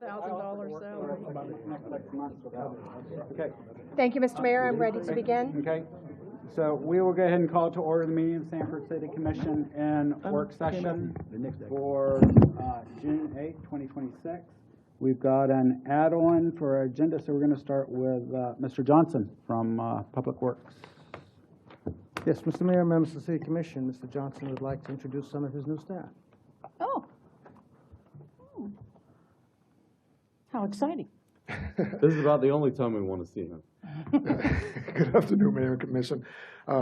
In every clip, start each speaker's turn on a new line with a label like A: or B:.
A: $1,000 salary.
B: Okay.
C: Thank you, Mr. Mayor. I'm ready to begin.
B: Okay. So we will go ahead and call to order the meeting of the Sanford City Commission in work session for June 8, 2026. We've got an add-on for our agenda, so we're going to start with Mr. Johnson from Public Works.
D: Yes, Mr. Mayor, members of the City Commission, Mr. Johnson would like to introduce some of his new staff.
A: Oh. How exciting.
E: This is about the only time we want to see him.
F: Good afternoon, Mayor and Commission.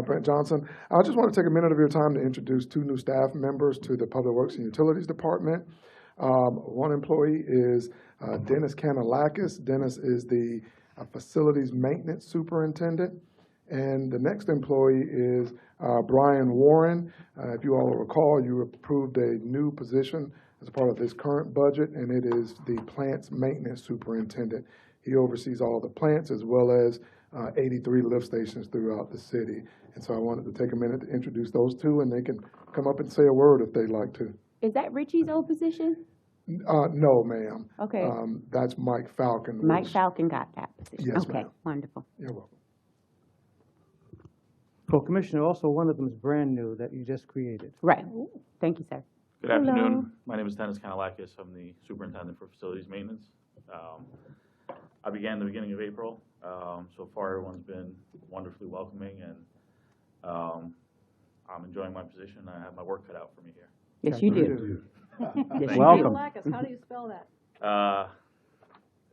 F: Brent Johnson. I just want to take a minute of your time to introduce two new staff members to the Public Works and Utilities Department. One employee is Dennis Kanalakis. Dennis is the Facilities Maintenance Superintendent. And the next employee is Brian Warren. If you all recall, you approved a new position as a part of this current budget, and it is the Plants Maintenance Superintendent. He oversees all the plants as well as 83 lift stations throughout the city. And so I wanted to take a minute to introduce those two, and they can come up and say a word if they'd like to.
G: Is that Richie's old position?
F: No, ma'am.
G: Okay.
F: That's Mike Falcon.
G: Mike Falcon got that position.
F: Yes,
G: okay,
F: ma'am.
G: Wonderful.
F: You're welcome.
D: For Commissioner, also one of them is brand new that you just created.
G: Right. Thank you, sir.
H: Good afternoon. My name is Dennis Kanalakis. I'm the Superintendent for Facilities Maintenance. I began the beginning of April. So far, everyone's been wonderfully welcoming, and I'm enjoying my position. I have my work cut out for me here.
G: Yes, you do. Yes,
B: Welcome.
A: How do you spell that?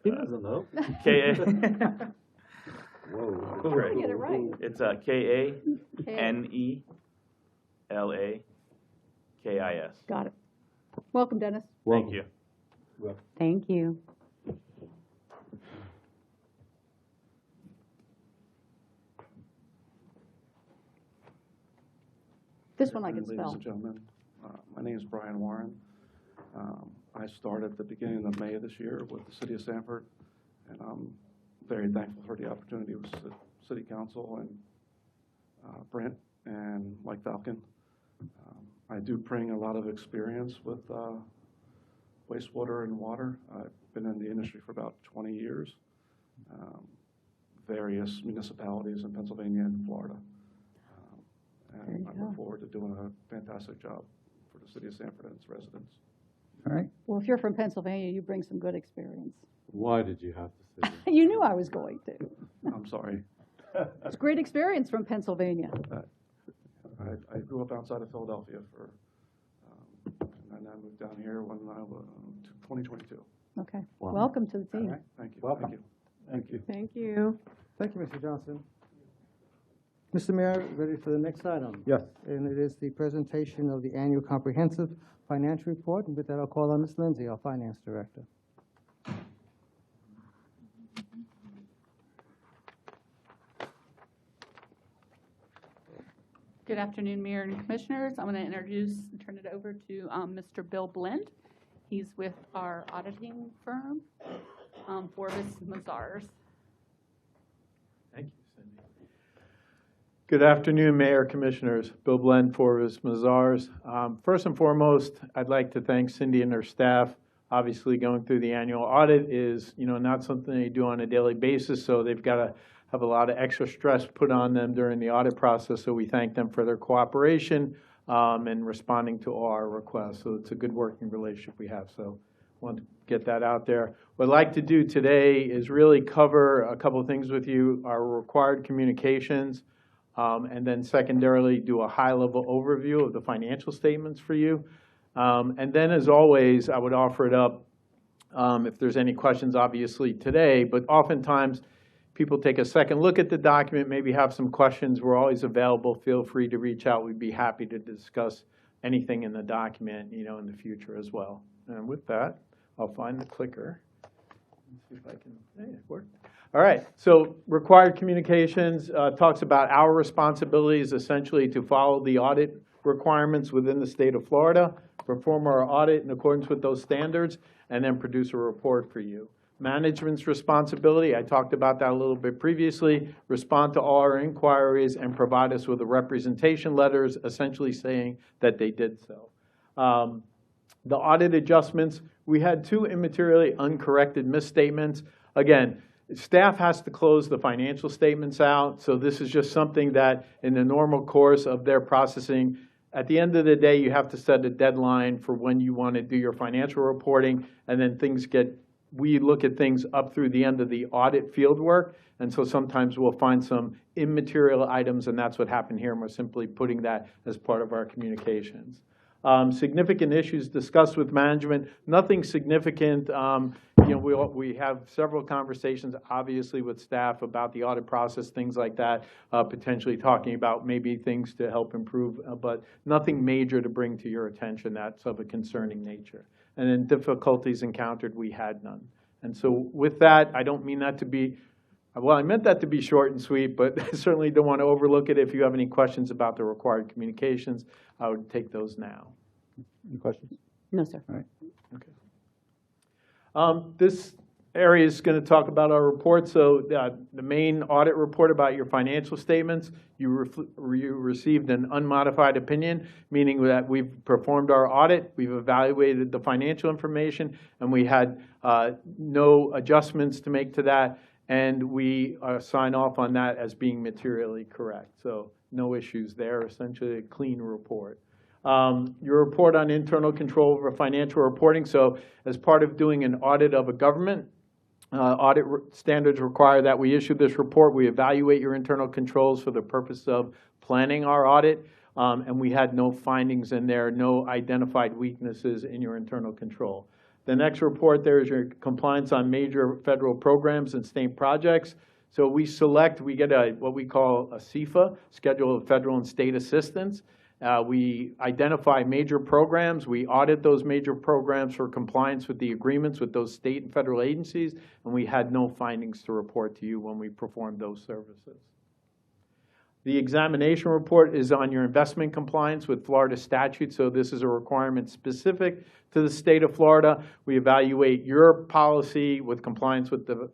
E: He doesn't know.
H: K-A.
E: Whoa.
H: Great.
A: Get it right.
H: It's K-A-N-E-L-A-K-I-S.
A: Got it. Welcome, Dennis.
H: Thank you.
G: Thank you.
A: This one I can
I: Ladies
A: spell.
I: and gentlemen, my name is Brian Warren. I started at the beginning of May of this year with the City of Sanford, and I'm very thankful for the opportunity with the City Council and Brent and Mike Falcon. I do bring a lot of experience with wastewater and water. I've been in the industry for about 20 years, various municipalities in Pennsylvania and Florida. And I look forward to doing a fantastic job for the City of Sanford and its residents.
B: All right.
A: Well, if you're from Pennsylvania, you bring some good experience.
E: Why did you have to say that?
A: You knew I was going to.
I: I'm sorry.
A: It's great experience from Pennsylvania.
I: I grew up outside of Philadelphia and I moved down here when I was 2022.
A: Okay.
B: Wow.
A: Welcome to the
B: All
A: team.
B: right.
I: Thank you.
B: Welcome.
I: Thank you.
B: Thank you.
G: Thank you.
D: Thank you, Mr. Johnson. Mr. Mayor, ready for the next item?
B: Yes.
D: And it is the presentation of the annual comprehensive financial report. And with that, I'll call on Ms. Lindsay, our Finance Director.
J: Good afternoon, Mayor and Commissioners. I'm going to introduce and turn it over to Mr. Bill Blend. He's with our auditing firm, Forbes Mazars.
K: Thank you, Cindy. Good afternoon, Mayor, Commissioners. Bill Blend, Forbes Mazars. First and foremost, I'd like to thank Cindy and her staff. Obviously, going through the annual audit is, not something they do on a daily basis, so they've got to have a lot of extra stress put on them during the audit process, so we thank them for their cooperation and responding to our requests. So it's a good working relationship we have, so I want to get that out there. What I'd like to do today is really cover a couple of things with you, our required communications, and then secondarily do a high-level overview of the financial statements for you. And then, as always, I would offer it up if there's any questions, obviously, today, but oftentimes people take a second look at the document, maybe have some questions. We're always available. Feel free to reach out. We'd be happy to discuss anything in the document, in the future as well. And with that, I'll find the clicker. Let's see if I can, it worked. All right, so required communications talks about our responsibilities essentially to follow the audit requirements within the state of Florida, perform our audit in accordance with those standards, and then produce a report for you. Management's responsibility, I talked about that a little bit previously, respond to all our inquiries and provide us with the representation letters essentially saying that they did so. The audit adjustments, we had 2 immaterially uncorrected misstatements. Again, staff has to close the financial statements out, so this is just something that in the normal course of their processing, at the end of the day, you have to set a deadline for when you want to do your financial reporting, and then we look at things up through the end of the audit field work, and so sometimes we'll find some immaterial items, and that's what happened here, and we're simply putting that as part of our communications. Significant issues discussed with management, nothing significant. We have several conversations, obviously, with staff about the audit process, things like that, potentially talking about maybe things to help improve, but nothing major to bring to your attention that's of a concerning nature. And then difficulties encountered, we had none. And so with that, I don't mean that to be, well, I meant that to be short and sweet, but I certainly don't want to overlook it. If you have any questions about the required communications, I would take those now.
B: Any questions?
G: No, sir.
B: All right.
K: Okay. This area is going to talk about our report. So the main audit report about your financial statements, you received an unmodified opinion, meaning that we've performed our audit, we've evaluated the financial information, and we had no adjustments to make to that, and we sign off on that as being materially correct. So no issues there, essentially a clean report. Your report on internal control over financial reporting. So as part of doing an audit of a government, audit standards require that we issue this report. We evaluate your internal controls for the purpose of planning our audit, and we had no findings in there, no identified weaknesses in your internal control. The next report there is your compliance on major federal programs and state projects. So we get what we call a CFA, Schedule of Federal and State Assistance. We identify major programs. We audit those major programs for compliance with the agreements with those state and federal agencies, and we had no findings to report to you when we performed those services. The examination report is on your investment compliance with Florida statute, so this is a requirement specific to the state of Florida. We evaluate your policy with compliance with the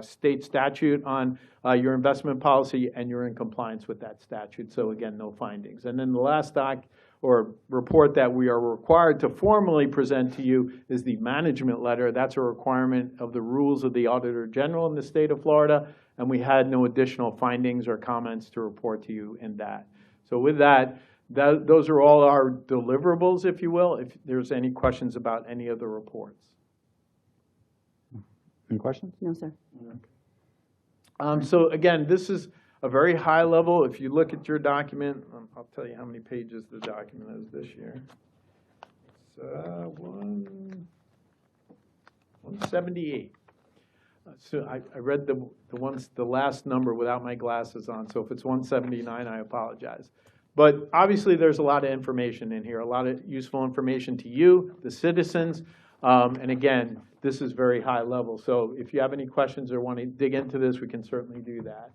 K: state statute on your investment policy, and you're in compliance with that statute. So again, no findings. And then the last report that we are required to formally present to you is the management letter. That's a requirement of the rules of the Auditor General in the state of Florida, and we had no additional findings or comments to report to you in that. So with that, those are all our deliverables, if you will, if there's any questions about any of the reports.
B: Any questions?
G: No, sir.
K: So again, this is a very high level. If you look at your document, I'll tell you how many pages the document is this year. It's 178. So I read the last number without my glasses on, so if it's 179, I apologize. But obviously, there's a lot of information in here, a lot of useful information to you, the citizens, and again, this is very high level. So if you have any questions or want to dig into this, we can certainly do that.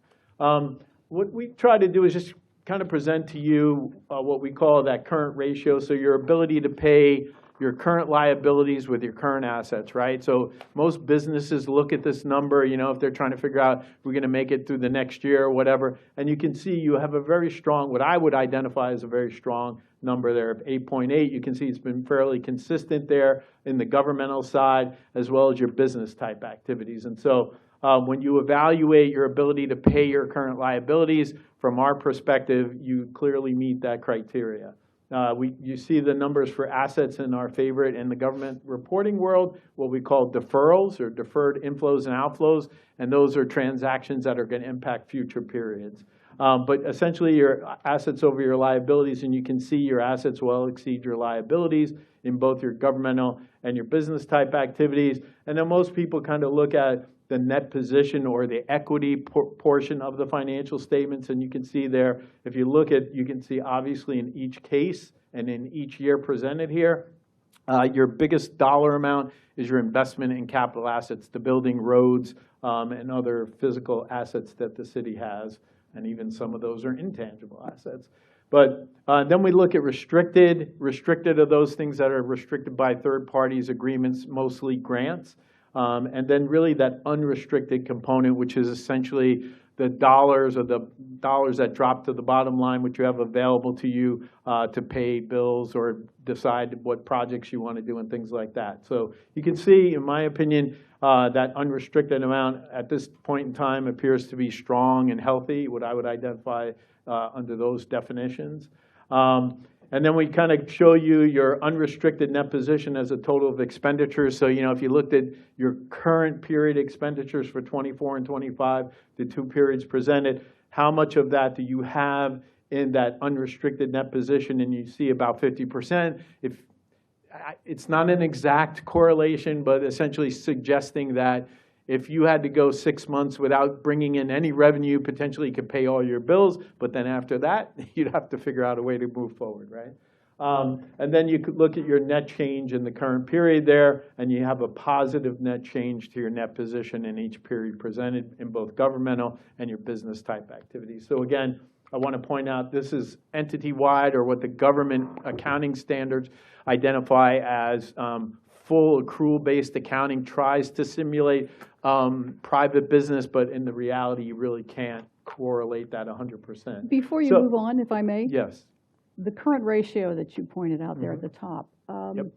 K: What we try to do is just kind of present to you what we call that current ratio, so your ability to pay your current liabilities with your current assets, right? So most businesses look at this number, if they're trying to figure out if we're going to make it through the next year or whatever, and you can see you have a very strong, what I would identify as a very strong number there of 8.8. You can see it's been fairly consistent there in the governmental side as well as your business type activities. And so when you evaluate your ability to pay your current liabilities, from our perspective, you clearly meet that criteria. You see the numbers for assets in our favorite in the government reporting world, what we call deferrals or deferred inflows and outflows, and those are transactions that are going to impact future periods. But essentially your assets over your liabilities, and you can see your assets well exceed your liabilities in both your governmental and your business type activities. And then most people kind of look at the net position or the equity portion of the financial statements. And you can see there, if you look at, you can see obviously in each case and in each year presented here, your biggest dollar amount is your investment in capital assets, the building, roads, and other physical assets that the city has. And even some of those are intangible assets. But then we look at restricted. Restricted are those things that are restricted by third parties, agreements, mostly grants. And then really that unrestricted component, which is essentially the dollars or the dollars that drop to the bottom line, which you have available to you to pay bills or decide what projects you want to do and things like that. So you can see, in my opinion, that unrestricted amount at this point in time appears to be strong and healthy, what I would identify under those definitions. And then we kind of show you your unrestricted net position as a total of expenditures. So, if you looked at your current period expenditures for 24 and 25, the two periods presented, how much of that do you have in that unrestricted net position? And you see about 50%. It's not an exact correlation, but essentially suggesting that if you had to go 6 months without bringing in any revenue, potentially you could pay all your bills, but then after that, you'd have to figure out a way to move forward, right? And then you could look at your net change in the current period there, and you have a positive net change to your net position in each period presented in both governmental and your business type activities. So again, I want to point out this is entity-wide, or what the government accounting standards identify as full accrual-based accounting. Tries to simulate private business, but in the reality, you really can't correlate that 100%.
A: Before you
K: So-
A: move on, if I may,
K: Yes.
A: the current ratio that you pointed out there at the top,
K: Yep.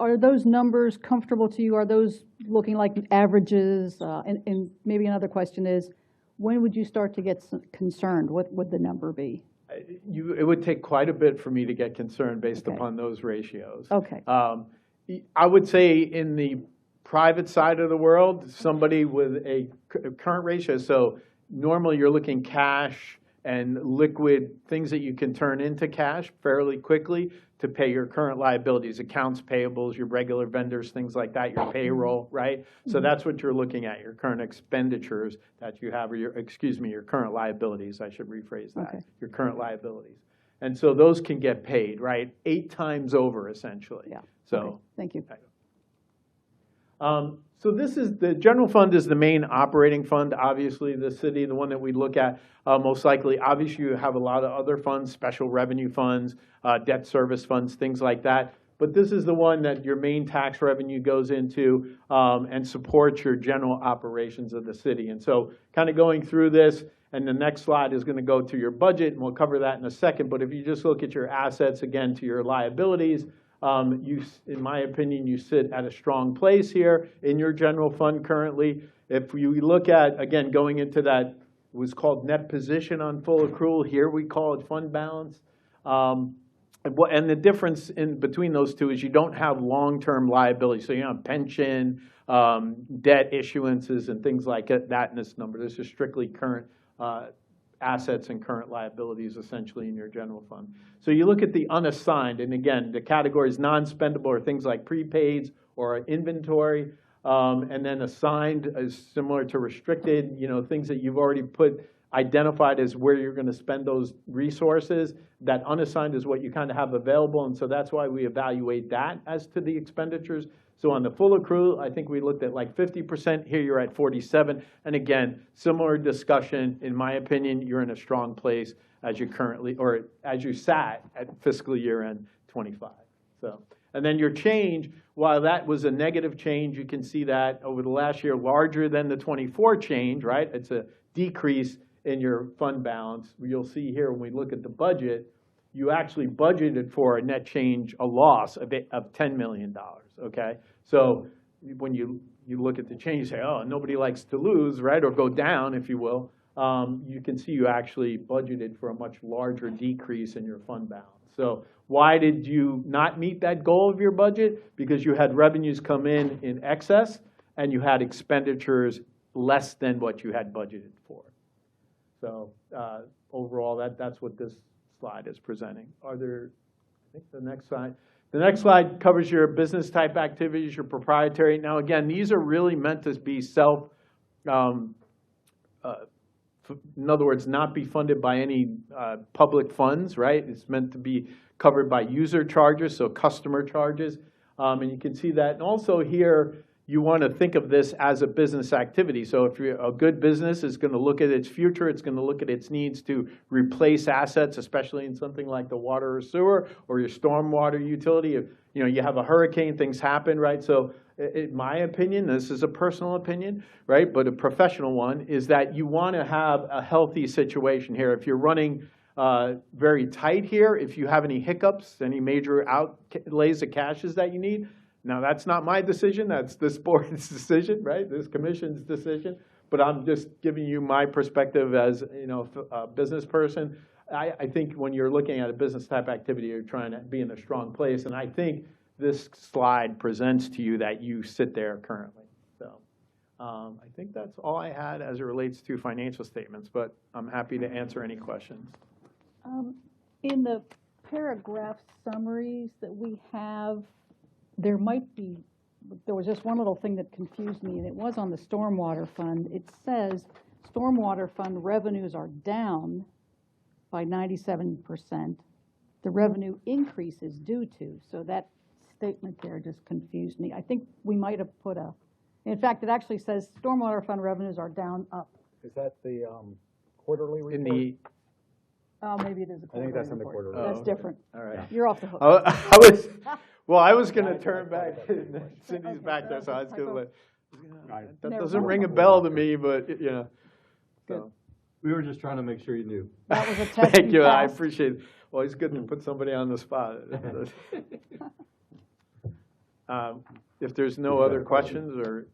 A: are those numbers comfortable to you? Are those looking like averages? And maybe another question is, when would you start to get concerned? What would the number be?
K: It would take quite a bit for me to get concerned based
A: Okay.
K: upon those ratios.
A: Okay.
K: I would say in the private side of the world, somebody with a current ratio, so normally you're looking cash and liquid things that you can turn into cash fairly quickly to pay your current liabilities, accounts payables, your regular vendors, things like that, your payroll, right? So that's what you're looking at, your current expenditures that you have, or your current liabilities, I should rephrase that,
A: Okay.
K: your current liabilities. And so those can get paid, right? 8 times over, essentially.
A: Yeah.
K: So.
A: Okay. Thank you.
K: So this is, the general fund is the main operating fund, obviously, the city, the one that we look at most likely. Obviously, you have a lot of other funds, special revenue funds, debt service funds, things like that. But this is the one that your main tax revenue goes into and supports your general operations of the city. And so kind of going through this, and the next slide is going to go to your budget, and we'll cover that in a second. But if you just look at your assets, again, to your liabilities, in my opinion, you sit at a strong place here in your general fund currently. If you look at, again, going into that, it was called net position on full accrual. Here we call it fund balance. And the difference in between those two is you don't have long-term liabilities. So you don't have pension, debt issuances, and things like that in this number. This is strictly current assets and current liabilities essentially in your general fund. So you look at the unassigned, and again, the categories non-spendable are things like prepaids or inventory, and then assigned is similar to restricted, things that you've already identified as where you're going to spend those resources. That unassigned is what you kind of have available, and so that's why we evaluate that as to the expenditures. So on the full accrual, I think we looked at like 50%. Here you're at 47. And again, similar discussion. In my opinion, you're in a strong place as you currently, or as you sat at fiscal year end 25. So, and then your change, while that was a negative change, you can see that over the last year, larger than the 24 change, right? It's a decrease in your fund balance. You'll see here when we look at the budget, you actually budgeted for a net change, a loss of $10 million, okay? So when you look at the change, you say, oh, nobody likes to lose, right, or go down, if you will. You can see you actually budgeted for a much larger decrease in your fund balance. So why did you not meet that goal of your budget? Because you had revenues come in excess, and you had expenditures less than what you had budgeted for. So overall, that's what this slide is presenting. I think the next slide. The next slide covers your business type activities, your proprietary. Now again, these are really meant to be in other words, not be funded by any public funds, right? It's meant to be covered by user charges, so customer charges. And you can see that. And also here, you want to think of this as a business activity. So if you're a good business is going to look at its future, it's going to look at its needs to replace assets, especially in something like the water or sewer or your stormwater utility. If you know, you have a hurricane, things happen, right? So in my opinion, this is a personal opinion, right, but a professional one, is that you want to have a healthy situation here. If you're running very tight here, if you have any hiccups, any major outlays of cashes that you need, now that's not my decision, that's this board's decision, right, this commission's decision, but I'm just giving you my perspective as, you know, a business person. I think when you're looking at a business type activity, you're trying to be in a strong place, and I think this slide presents to you that you sit there currently. So I think that's all I had as it relates to financial statements, but I'm happy to answer any questions.
A: In the paragraph summaries that we have, there was just one little thing that confused me, and it was on the stormwater fund. It says stormwater fund revenues are down by 97%. The revenue increase is due to, so that statement there just confused me. I think we might have put in fact, it actually says stormwater fund revenues are down up.
B: Is that the quarterly report?
K: In the,
A: Maybe it is a quarterly report.
B: I think that's in the quarterly.
A: That's
K: okay.
A: different.
K: All right.
A: You're off the hook.
K: I was going to turn back, Cindy's back there, so I was going to let, that
A: Never
K: doesn't
A: mind.
K: ring a bell to me, but, you know. So.
E: We were just trying to make sure you knew.
A: That was a test.
K: Thank you, I
A: passed.
K: appreciate it. Well, it's good to put somebody on the spot. If there's no other questions or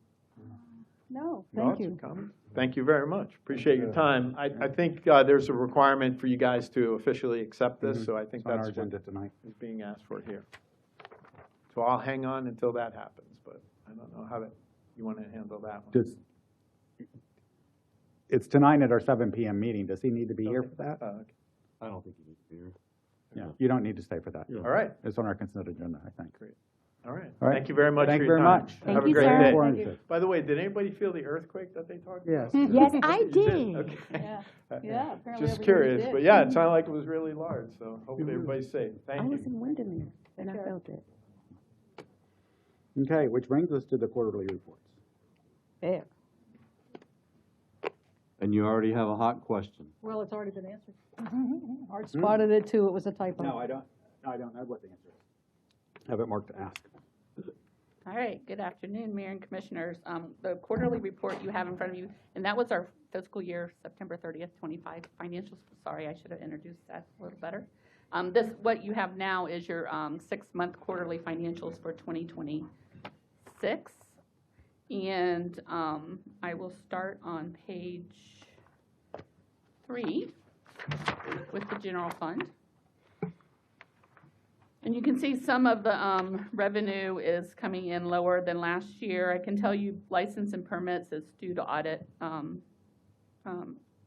A: No, thank
K: thoughts or
A: you.
K: comments, thank you very much. Appreciate your time. I think there's a requirement for you guys to officially accept this, so I think
B: It's on our
K: that's what
B: agenda tonight.
K: is being asked for here. So I'll hang on until that happens, but I don't know how you want to handle that one.
B: It's tonight at our 7 PM meeting. Does he need to be here for that?
K: Okay.
E: I don't think you need to be here.
B: Yeah, you don't need to stay for that.
E: Yeah.
K: All right,
B: It's on our consent agenda, I think.
K: great. All right.
B: All right.
K: Thank you very much for
B: Thank you
K: your
B: very
K: time.
B: much.
G: Thank
K: Have a
G: you,
K: great
G: sir.
K: day.
A: Thank you.
K: By the way, did anybody feel the earthquake that they talked about?
D: Yes.
G: Yes, I
K: You
G: did.
K: Okay.
A: Yeah, yeah, apparently
K: Just
A: everybody
K: curious,
A: did.
K: but yeah, it sounded like it was really large, so hopefully everybody's safe.
G: I
K: Thank
G: was
K: you.
G: in Windermere, and I
A: Okay.
G: felt it.
B: Okay, which brings us to the quarterly reports.
A: There.
E: And you already have a hot question.
A: Well, it's already been answered. Art spotted it too, it was a typo.
B: No, I don't know what the answer is. Have it marked to ask.
J: All right, good afternoon, Mayor and Commissioners. The quarterly report you have in front of you, and that was our fiscal year, September 30th, 25 financials. Sorry, I should have introduced that a little better. What you have now is your 6-month quarterly financials for 2026. And I will start on page 3 with the general fund. And you can see some of the revenue is coming in lower than last year. I can tell you license and permits is due to audit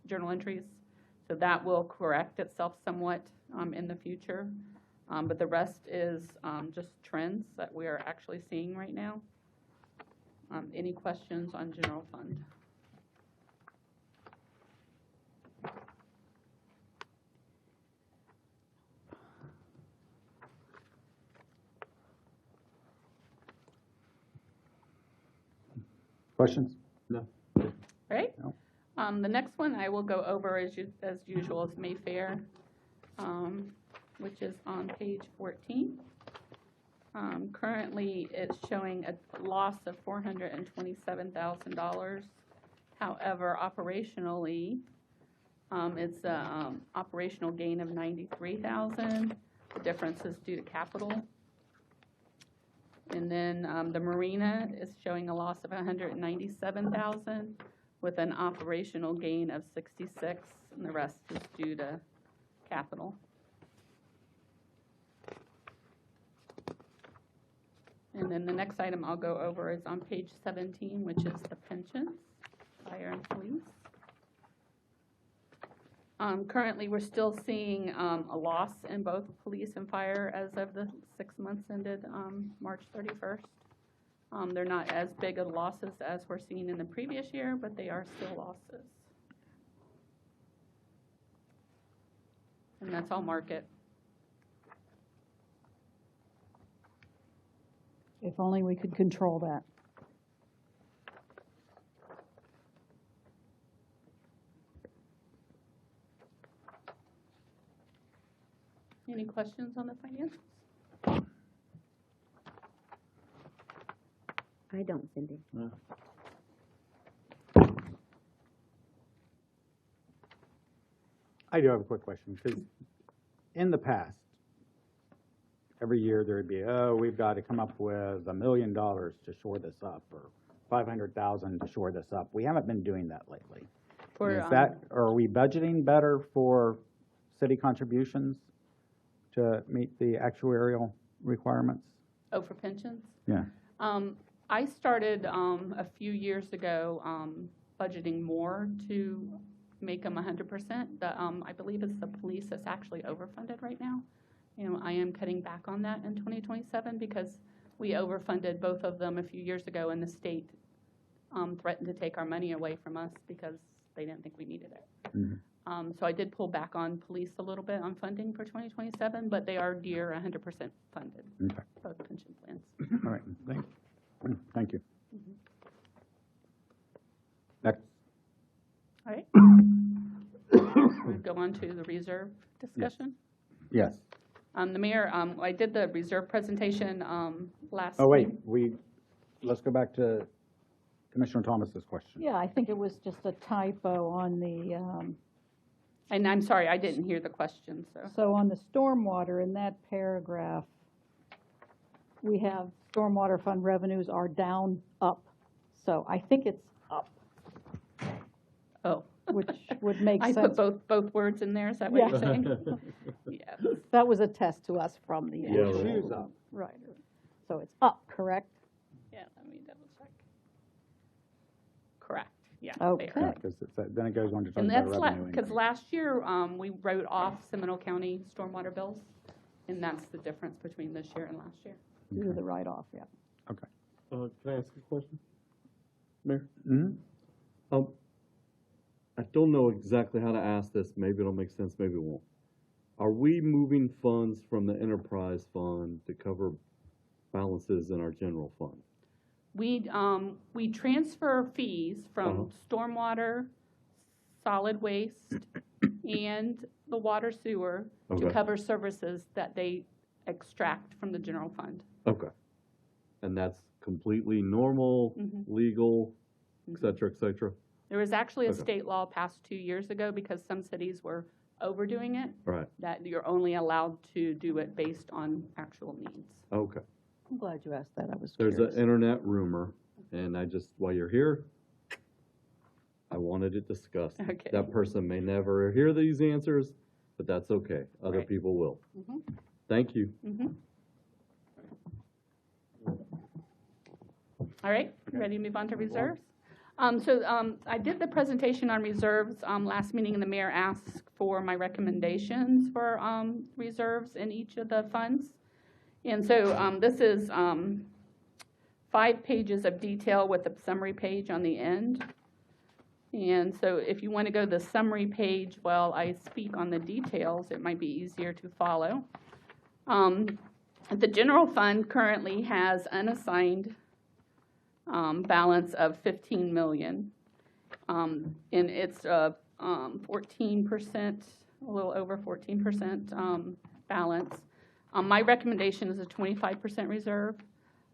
J: journal entries. So that will correct itself somewhat in the future. But the rest is just trends that we are actually seeing right now. Any questions on general fund?
B: Questions?
E: No.
J: All right.
B: No.
J: The next one I will go over as usual is Mayfair, which is on page 14. Currently, it's showing a loss of $427,000. However, operationally, it's an operational gain of $93,000. The difference is due to capital. And then the marina is showing a loss of $197,000 with an operational gain of $66,000, and the rest is due to capital. And then the next item I'll go over is on page 17, which is the pensions, fire and police. Currently, we're still seeing a loss in both police and fire as of the 6 months ended March 31st. They're not as big of losses as we're seeing in the previous year, but they are still losses. And that's all market.
A: If only we could control that.
J: Any questions on the financials?
G: I don't, Cindy.
B: I do have a quick question, because in the past, every year there'd be, oh, we've got to come up with $1 million to shore this up, or 500,000 to shore this up. We haven't been doing that lately.
J: For,
B: Is that, are we budgeting better for city contributions to meet the actuarial requirements?
J: Oh, for pensions?
B: Yeah.
J: I started a few years ago budgeting more to make them 100%. I believe it's the police that's actually overfunded right now. You know, I am cutting back on that in 2027 because we overfunded both of them a few years ago, and the state threatened to take our money away from us because they didn't think we needed it.
B: Mm-hmm.
J: So I did pull back on police a little bit on funding for 2027, but they are near 100% funded,
B: Okay.
J: both pension plans.
B: All right. Thank you. Next.
J: All right. We'll go on to the reserve discussion.
B: Yes.
J: The mayor, I did the reserve presentation last
B: Oh, wait,
J: week.
B: let's go back to Commissioner Thomas's question.
A: Yeah, I think it was just a typo on the,
J: And I'm sorry, I didn't hear the question, so.
A: so on the stormwater, in that paragraph, we have stormwater fund revenues are down, up. So I think it's up,
J: Oh.
A: which would make
J: I
A: sense.
J: put both words in there, is that what
A: Yeah.
J: you're saying? Yes.
A: That was a test to us from the.
E: Yeah,
A: actual-
B: Shoes up.
A: Right. So it's up, correct?
J: Yeah, let me double check. Correct, yeah.
A: Okay.
J: there.
B: Because then it goes on to talk
J: And
B: about
J: that's
B: revenue.
J: because last year, we wrote off Seminole County stormwater bills, and that's the difference between this year and last year.
A: Due to the write-off, yeah.
B: Okay.
E: Can I ask a question? Mayor?
B: Mm-hmm.
E: I don't know exactly how to ask this. Maybe it'll make sense, maybe it won't. Are we moving funds from the enterprise fund to cover balances in our general fund?
J: We transfer fees from stormwater, solid waste, and the water sewer to
E: Okay.
J: cover services that they extract from the general fund.
E: Okay. And that's completely normal,
J: Mhm.
E: legal, et cetera, et cetera?
J: There was actually a
E: Okay.
J: state law passed 2 years ago because some cities were overdoing it,
E: Right,
J: that you're only allowed to do it based on actual needs.
E: okay.
A: I'm glad you asked that, I was
E: There's
A: curious.
E: an internet rumor, and I just, while you're here, I wanted it discussed.
J: Okay.
E: That person may never hear these answers, but that's okay. Other
J: Right.
E: people will.
J: Mhm.
E: Thank you.
J: All right, you ready to move on to reserves? I did the presentation on reserves last meeting, and the mayor asked for my recommendations for reserves in each of the funds. And so this is 5 pages of detail with a summary page on the end. And so if you want to go to the summary page while I speak on the details, it might be easier to follow. The general fund currently has unassigned balance of 15 million. And it's 14%, a little over 14% balance. My recommendation is a 25% reserve,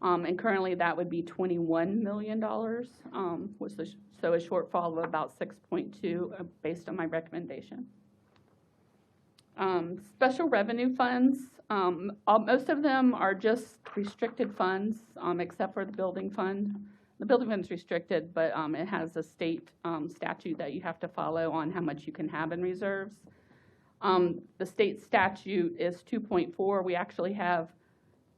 J: and currently that would be $21 million, so a shortfall of about 6.2 based on my recommendation. Special revenue funds, most of them are just restricted funds, except for the building fund. The building fund is restricted, but it has a state statute that you have to follow on how much you can have in reserves. The state statute is 2.4. We actually have,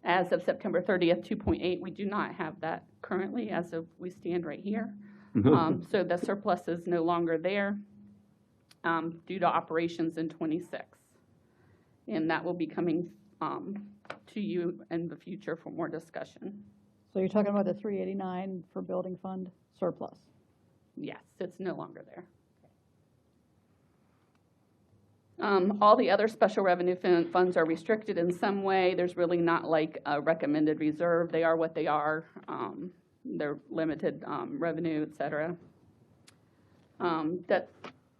J: as of September 30th, 2.8. We do not have that currently as of we stand right here. So the surplus is no longer there due to operations in 26. And that will be coming to you in the future for more discussion.
A: So you're talking about the 389 for building fund surplus?
J: Yes, it's no longer there. All the other special revenue funds are restricted in some way. There's really not like a recommended reserve. They are what they are. They're limited revenue, et cetera. That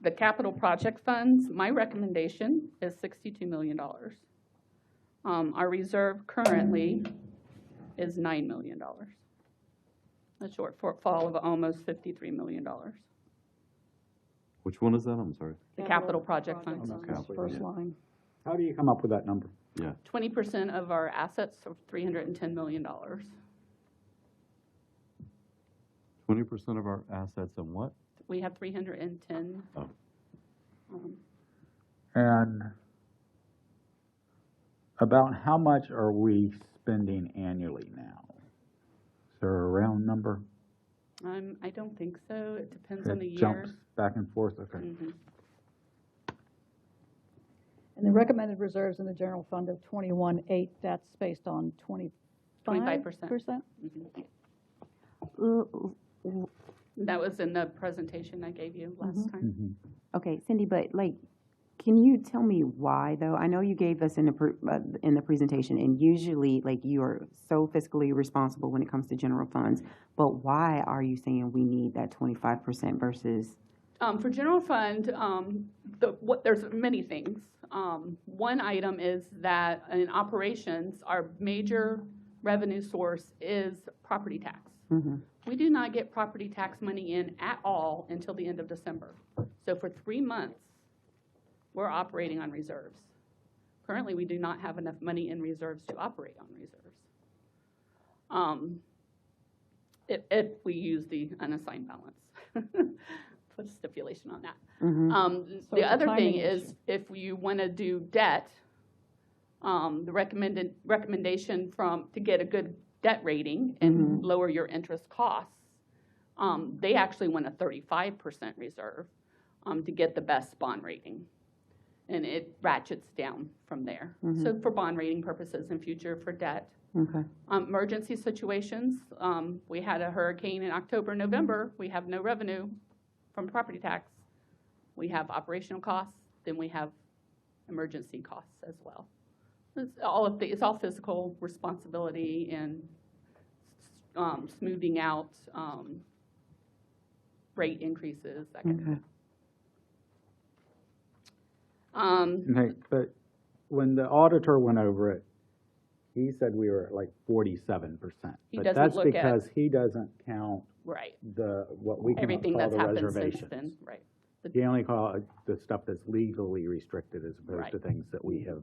J: the capital project funds, my recommendation is $62 million. Our reserve currently is $9 million. a shortfall of almost $53 million.
E: Which one is that? I'm sorry.
J: The capital project funds.
A: First line.
B: How do you come up with that number?
E: Yeah.
J: 20% of our assets are $310 million.
E: 20% of our assets and what?
J: We have 310.
E: Oh.
B: And about how much are we spending annually now? Is there a round number?
J: I don't think so. It depends on the
B: It
J: year.
B: jumps back and forth, okay.
J: Mhm.
A: And the recommended reserves in the general fund of 21.8, that's based on 25%?
J: Mhm. That was in the presentation I gave you last time.
B: Mhm.
G: Okay, Cindy, but like, can you tell me why though? I know you gave us in the presentation, and usually like you are so fiscally responsible when it comes to general funds, but why are you saying we need that 25% versus?
J: For general fund, there's many things. One item is that in operations, our major revenue source is property tax.
G: Mhm.
J: We do not get property tax money in at all until the end of December. So for 3 months, we're operating on reserves. Currently, we do not have enough money in reserves to operate on reserves. If we use the unassigned balance. Put a stipulation on that.
G: Mhm.
A: So
J: The
A: it's a
J: other thing
A: timing
J: is,
A: issue.
J: if you want to do debt, the recommendation to get a good debt rating and lower your interest costs, they actually want a 35% reserve to get the best bond rating. And it ratchets down from there. So for bond rating purposes in future for debt.
G: Okay.
J: Emergency situations, we had a hurricane in October, November, we have no revenue from property tax. We have operational costs, then we have emergency costs as well. It's all fiscal responsibility and smoothing out rate increases, that kind of thing.
B: Okay, but when the auditor went over it, he said we were at like 47%.
J: He
B: But
J: doesn't
B: that's
J: look at-
B: because he doesn't count
J: Right,
B: what we can
J: everything
B: call
J: that's
B: the
J: happened since
B: reservations.
J: then, right.
B: He only call it the stuff that's legally restricted as opposed
J: Right.
B: to things that we have.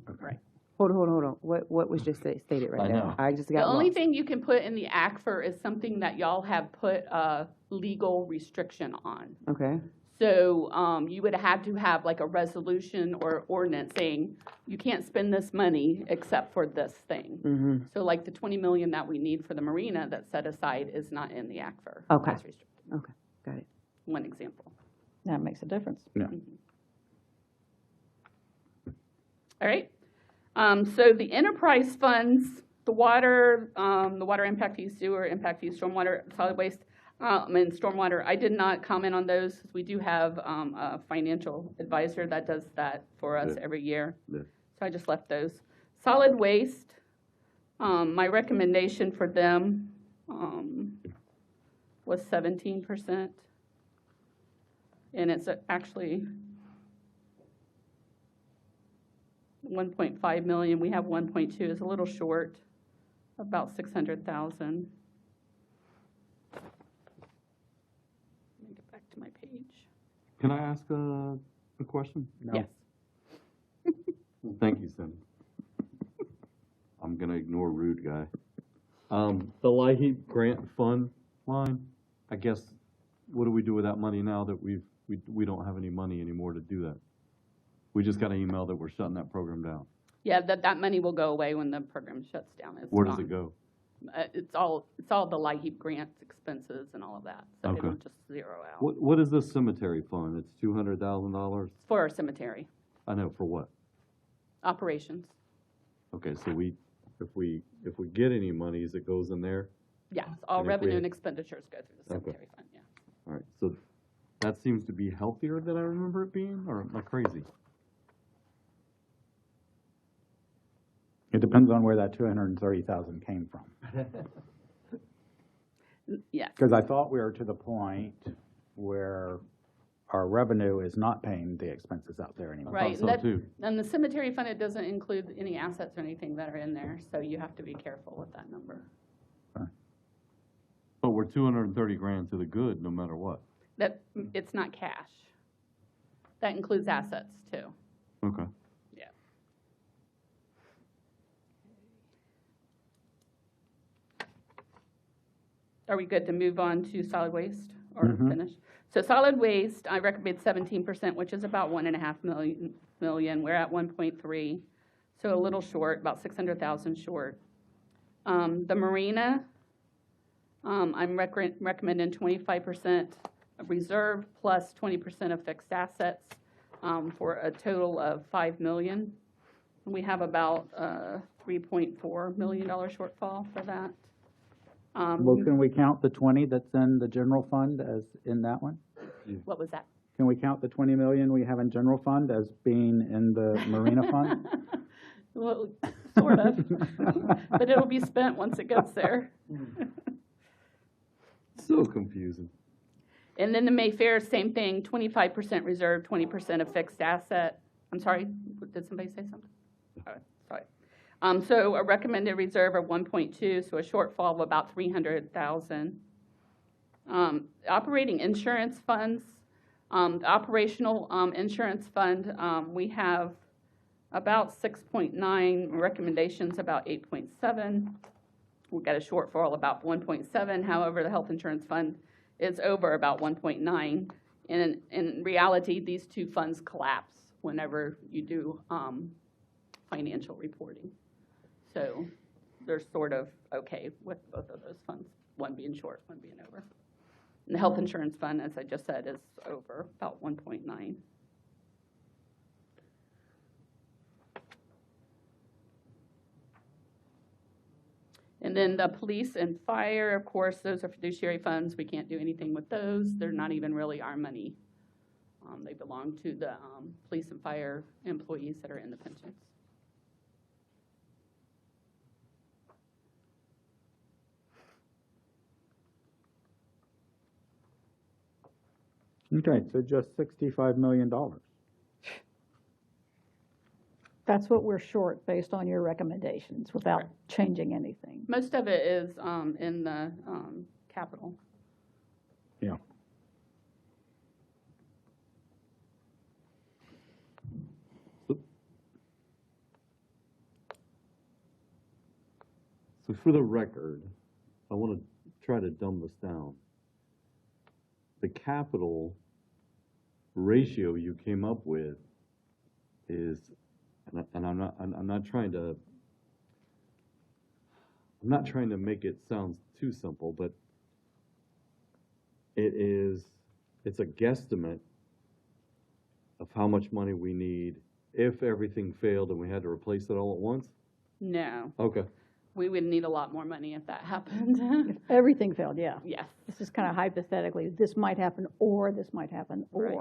B: Okay.
J: Right.
G: Hold on. What was just stated right
E: I
G: there?
E: know.
G: I just
J: The
G: got
J: only
G: lost.
J: thing you can put in the ACFR is something that y'all have put a legal restriction on.
G: Okay.
J: So you would have to have like a resolution or ordinance saying, you can't spend this money except for this thing.
G: Mm-hmm.
J: So like the 20 million that we need for the marina that's set aside is not in the ACFR.
G: Okay.
J: That's restricted.
G: Okay. Got it.
J: One example.
A: That makes a difference.
B: Yeah.
J: All right. So the enterprise funds, the water impact fees, sewer impact fees, stormwater, solid waste, and stormwater, I did not comment on those. We do have a financial advisor that does that for us
E: Good.
J: every year.
E: Good.
J: So I just left those. Solid waste, my recommendation for them was 17%. And it's actually 1.5 million. We have 1.2. It's a little short, about 600,000. Let me get back to my page.
E: Can I ask a question?
B: No.
J: Yes.
E: Thank you, Cindy. I'm gonna ignore rude guy. The LIHEAP grant fund line, I guess, what do we do with that money now that we don't have any money anymore to do that? We just got an email that we're shutting that program down.
J: Yeah, that money will go away when the program shuts down. It's
E: Where does
J: gone.
E: it go?
J: It's all the LIHEAP grants expenses and all of that. So
E: Okay.
J: it'll just zero out.
E: What is this cemetery fund? It's $200,000?
J: It's for our cemetery
E: I know, for what?
J: operations.
E: Okay, so if we get any monies, it goes in there?
J: Yes, all
E: And if we-
J: revenue and expenditures go through the
E: Okay.
J: cemetery fund, yeah.
E: All right, so that seems to be healthier than I remember it being, or am I crazy?
B: It depends on where that 230,000 came from.
J: Yes.
B: Because I thought we were to the point where our revenue is not paying the expenses out there anymore.
J: Right,
E: so, too.
J: and the cemetery fund, it doesn't include any assets or anything that are in there, so you have to be careful with that number.
E: we're 230 grand to the good, no matter what.
J: That, it's not cash. That includes assets too.
E: Okay.
J: Yeah. Are we good to move on to solid waste or finish? So solid waste, I recommend 17%, which is about 1.5 million. We're at 1.3, so a little short, about 600,000 short. The marina, I'm recommending 25% of reserve plus 20% of fixed assets, for a total of 5 million. We have about $3.4 million shortfall for that.
B: Well, can we count the 20 that's in the general fund as in that one?
J: What was that?
B: Can we count the 20 million we have in general fund as being in the marina fund?
J: Well, sort of, but it'll be spent once it gets there.
E: So confusing.
J: And then the Mayfair, same thing, 25% reserve, 20% of fixed asset. I'm sorry, did somebody say something? All right, sorry. So a recommended reserve of 1.2, so a shortfall of about 300,000. Operating insurance funds, the operational insurance fund, we have about 6.9, recommendations about 8.7. We've got a shortfall about 1.7. However, the health insurance fund is over about 1.9. And in reality, these two funds collapse whenever you do financial reporting. So they're sort of okay with both of those funds, one being short, one being over. And the health insurance fund, as I just said, is over about 1.9. And then the police and fire, of course, those are fiduciary funds. We can't do anything with those. They're not even really our money. They belong to the police and fire employees that are in the pensions.
B: Okay, so just $65 million.
A: That's what we're short based on your recommendations without changing anything.
J: Most of it is in the capital.
B: Yeah.
E: So for the record, I want to try to dumb this down. The capital ratio you came up with is, and I'm not trying to make it sound too simple, but it's a guesstimate of how much money we need if everything failed and we had to replace it all at once?
J: No.
E: Okay.
J: We would need a lot more money if that happened.
A: If everything failed, yeah.
J: Yes.
A: This is kind of hypothetically, this might happen, or this might happen, or.
J: Right.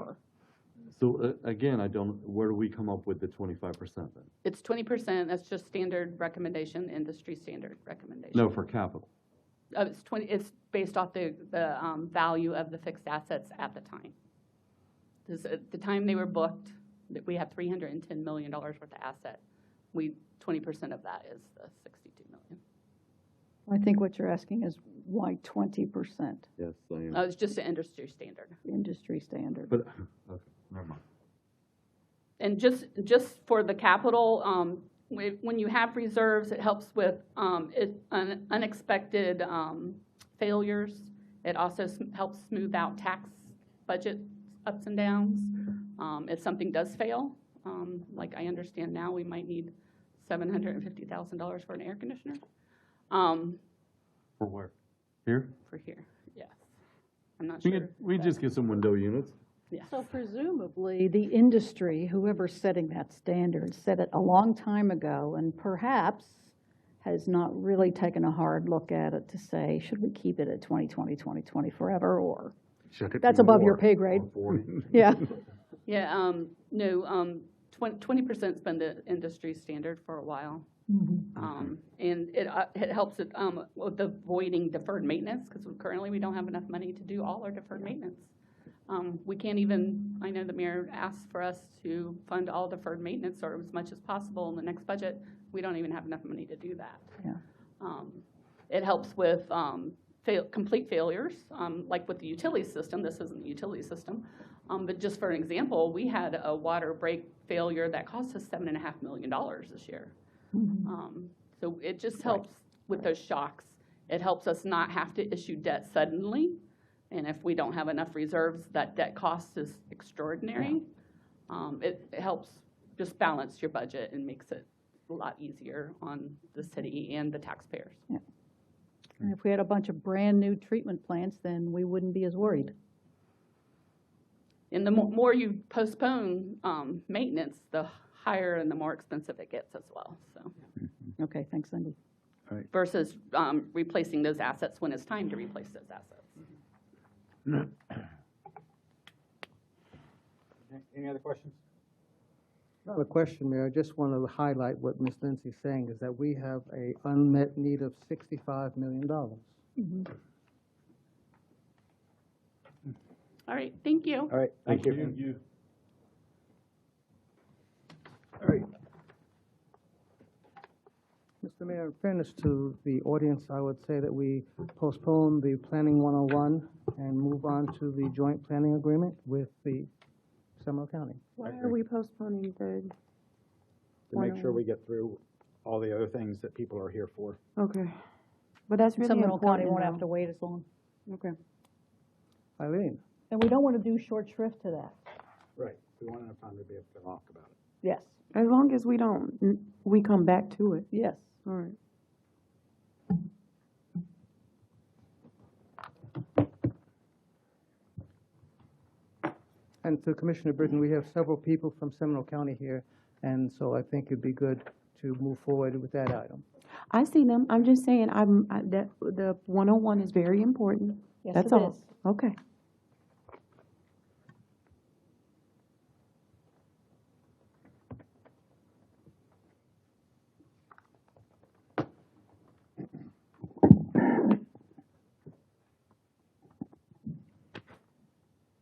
E: So again, where do we come up with the 25% then?
J: It's 20%. That's just standard recommendation, industry standard recommendation.
E: No, for capital.
J: It's 20. It's based off the value of the fixed assets at the time. At the time they were booked, that we have $310 million worth of asset. 20% of that is the 62 million.
A: I think what you're asking is why 20%?
E: Yes, I am.
J: It's just an industry standard.
A: Industry standard.
E: But, okay, never mind.
J: And just for the capital, when you have reserves, it helps with unexpected failures. It also helps smooth out tax budget ups and downs. If something does fail, like I understand now, we might need $750,000 for an air conditioner.
E: For where? Here?
J: For here, yes. I'm not sure.
E: We just get some window units.
J: Yes.
A: So presumably, the industry, whoever's setting that standard, set it a long time ago and perhaps has not really taken a hard look at it to say, should we keep it at 2020, 2020 forever, or that's above your pay grade? Yeah.
J: Yeah, no, 20%'s been the industry standard for a while.
A: Mm-hmm.
J: And it helps it, with avoiding deferred maintenance, because currently we don't have enough money to do all our deferred maintenance. We can't even, I know the mayor asked for us to fund all deferred maintenance or as much as possible in the next budget. We don't even have enough money to do that.
A: Yeah.
J: It helps with complete failures, like with the utility system. This isn't the utility system, but just for an example, we had a water break failure that cost us $7.5 million this year. So it just helps with those shocks. It helps us not have to issue debt suddenly, and if we don't have enough reserves, that debt cost is extraordinary. It helps just balance your budget and makes it a lot easier on the city and the taxpayers.
A: Yeah. And if we had a bunch of brand-new treatment plants, then we wouldn't be as worried.
J: And the more you postpone maintenance, the higher and the more expensive it gets as well, so.
A: Okay, thanks, Cindy.
J: Versus replacing those assets when it's time to replace those assets.
B: Any other questions?
D: Not a question, Mayor. I just want to highlight what Ms. Lindsay's saying, is that we have a unmet need of $65 million.
J: All right, thank you.
B: All right, thank you. All right.
D: Mr. Mayor, in fairness to the audience, I would say that we postpone the Planning 101 and move on to the joint planning agreement with the Seminole County.
G: Why are we postponing the?
B: To make sure we get through all the other things that people are here for.
G: Okay, but that's really
A: Seminole County
G: important
A: won't have
G: though.
A: to wait as long.
G: Okay.
D: Eileen?
A: And we don't want to do short shrift to that.
B: Right. We want enough time to be able to talk about it.
A: Yes,
G: As long as we don't, we come back to it.
A: yes.
G: All right.
D: And to Commissioner Britton, we have several people from Seminole County here, and so I think it'd be good to move forward with that item.
G: I see them. I'm just saying, that the 101 is very important.
A: Yes,
G: That's
A: it
G: all.
A: is.
G: Okay.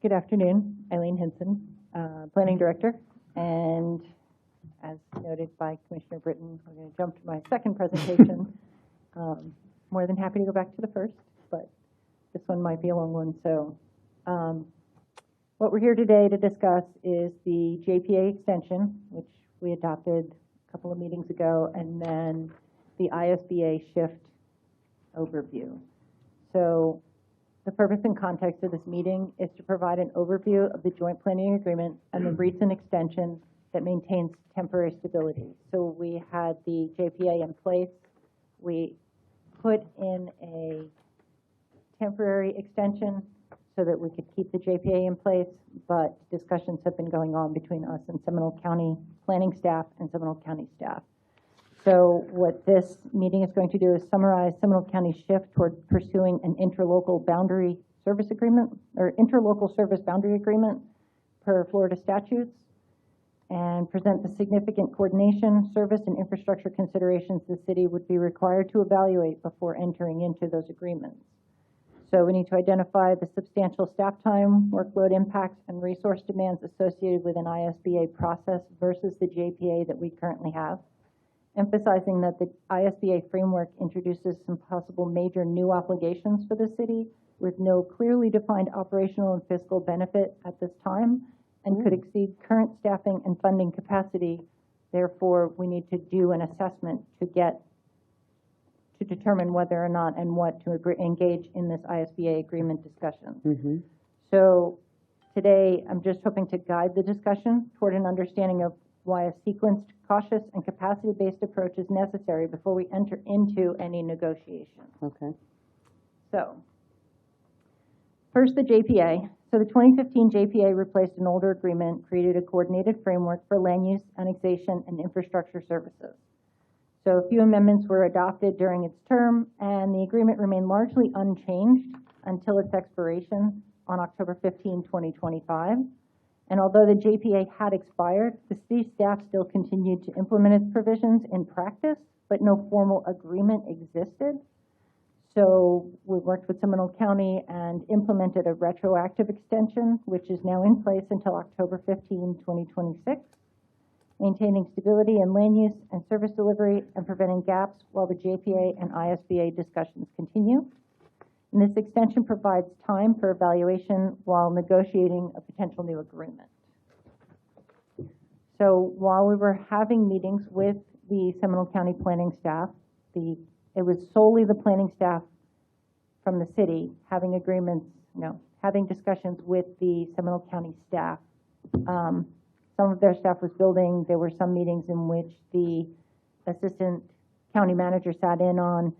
L: Good afternoon, Eileen Hinson, Planning Director, and as noted by Commissioner Britton, we're going to jump to my second presentation. More than happy to go back to the first, but this one might be a long one. So what we're here today to discuss is the JPA extension, which we adopted a couple of meetings ago, and then the ISBA shift overview. So the purpose and context of this meeting is to provide an overview of the joint planning agreement and the recent extension that maintains temporary stability. So we had the JPA in place. We put in a temporary extension so that we could keep the JPA in place, but discussions have been going on between us and Seminole County planning staff and Seminole County staff. So what this meeting is going to do is summarize Seminole County's shift toward pursuing an interlocal boundary service agreement, or interlocal service boundary agreement per Florida statutes, and present the significant coordination, service, and infrastructure considerations the city would be required to evaluate before entering into those agreements. So we need to identify the substantial staff time, workload impacts, and resource demands associated with an ISBA process versus the JPA that we currently have, emphasizing that the ISBA framework introduces some possible major new obligations for the city with no clearly defined operational and fiscal benefit at this time, and could exceed current staffing and funding capacity. Therefore, we need to do an assessment to determine whether or not and what to engage in this ISBA agreement discussion. So today, I'm just hoping to guide the discussion toward an understanding of why a sequenced, cautious, and capacity-based approach is necessary before we enter into any negotiation.
G: Okay.
L: So, first, the JPA. So the 2015 JPA replaced an older agreement, created a coordinated framework for land use, annexation, and infrastructure services. So a few amendments were adopted during its term, and the agreement remained largely unchanged until its expiration on October 15, 2025. And although the JPA had expired, the city staff still continued to implement its provisions in practice, but no formal agreement existed. So we worked with Seminole County and implemented a retroactive extension, which is now in place until October 15, 2026, maintaining stability in land use and service delivery and preventing gaps while the JPA and ISBA discussions continue. And this extension provides time for evaluation while negotiating a potential new agreement. So while we were having meetings with the Seminole County planning staff, it was solely the planning staff from the city having agreements, having discussions with the Seminole County staff. Some of their staff was building. There were some meetings in which the assistant county manager sat in on,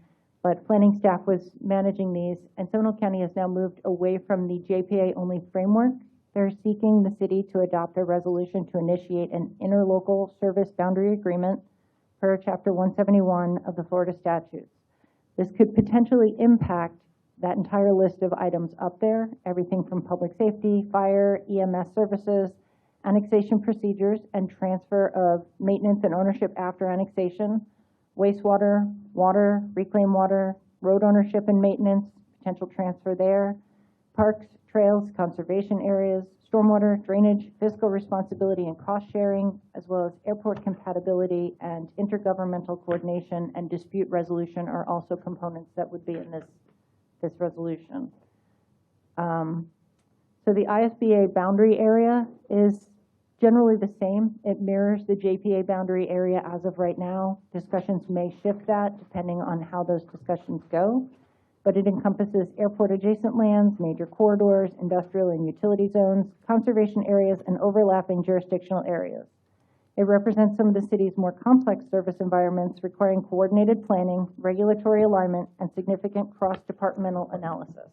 L: but planning staff was managing these, and Seminole County has now moved away from the JPA-only framework. They're seeking the city to adopt a resolution to initiate an interlocal service boundary agreement per Chapter 171 of the Florida statutes. This could potentially impact that entire list of items up there, everything from public safety, fire, EMS services, annexation procedures, and transfer of maintenance and ownership after annexation, wastewater, water, reclaimed water, road ownership and maintenance, potential transfer there, parks, trails, conservation areas, stormwater, drainage, fiscal responsibility and cost sharing, as well as airport compatibility and intergovernmental coordination and dispute resolution are also components that would be in this resolution. So the ISBA boundary area is generally the same. It mirrors the JPA boundary area as of right now. Discussions may shift that depending on how those discussions go, but it encompasses airport adjacent lands, major corridors, industrial and utility zones, conservation areas, and overlapping jurisdictional areas. It represents some of the city's more complex service environments requiring coordinated planning, regulatory alignment, and significant cross-departmental analysis.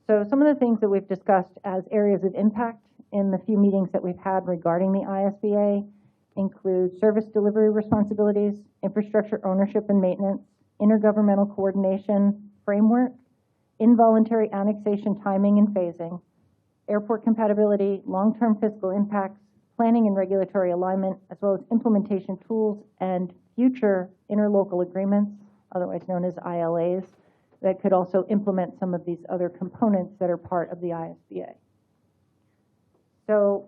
L: So some of the things that we've discussed as areas of impact in the few meetings that we've had regarding the ISBA include service delivery responsibilities, infrastructure ownership and maintenance, intergovernmental coordination framework, involuntary annexation timing and phasing, airport compatibility, long-term fiscal impacts, planning and regulatory alignment, as well as implementation tools and future interlocal agreements, otherwise known as ILAs, that could also implement some of these other components that are part of the ISBA. So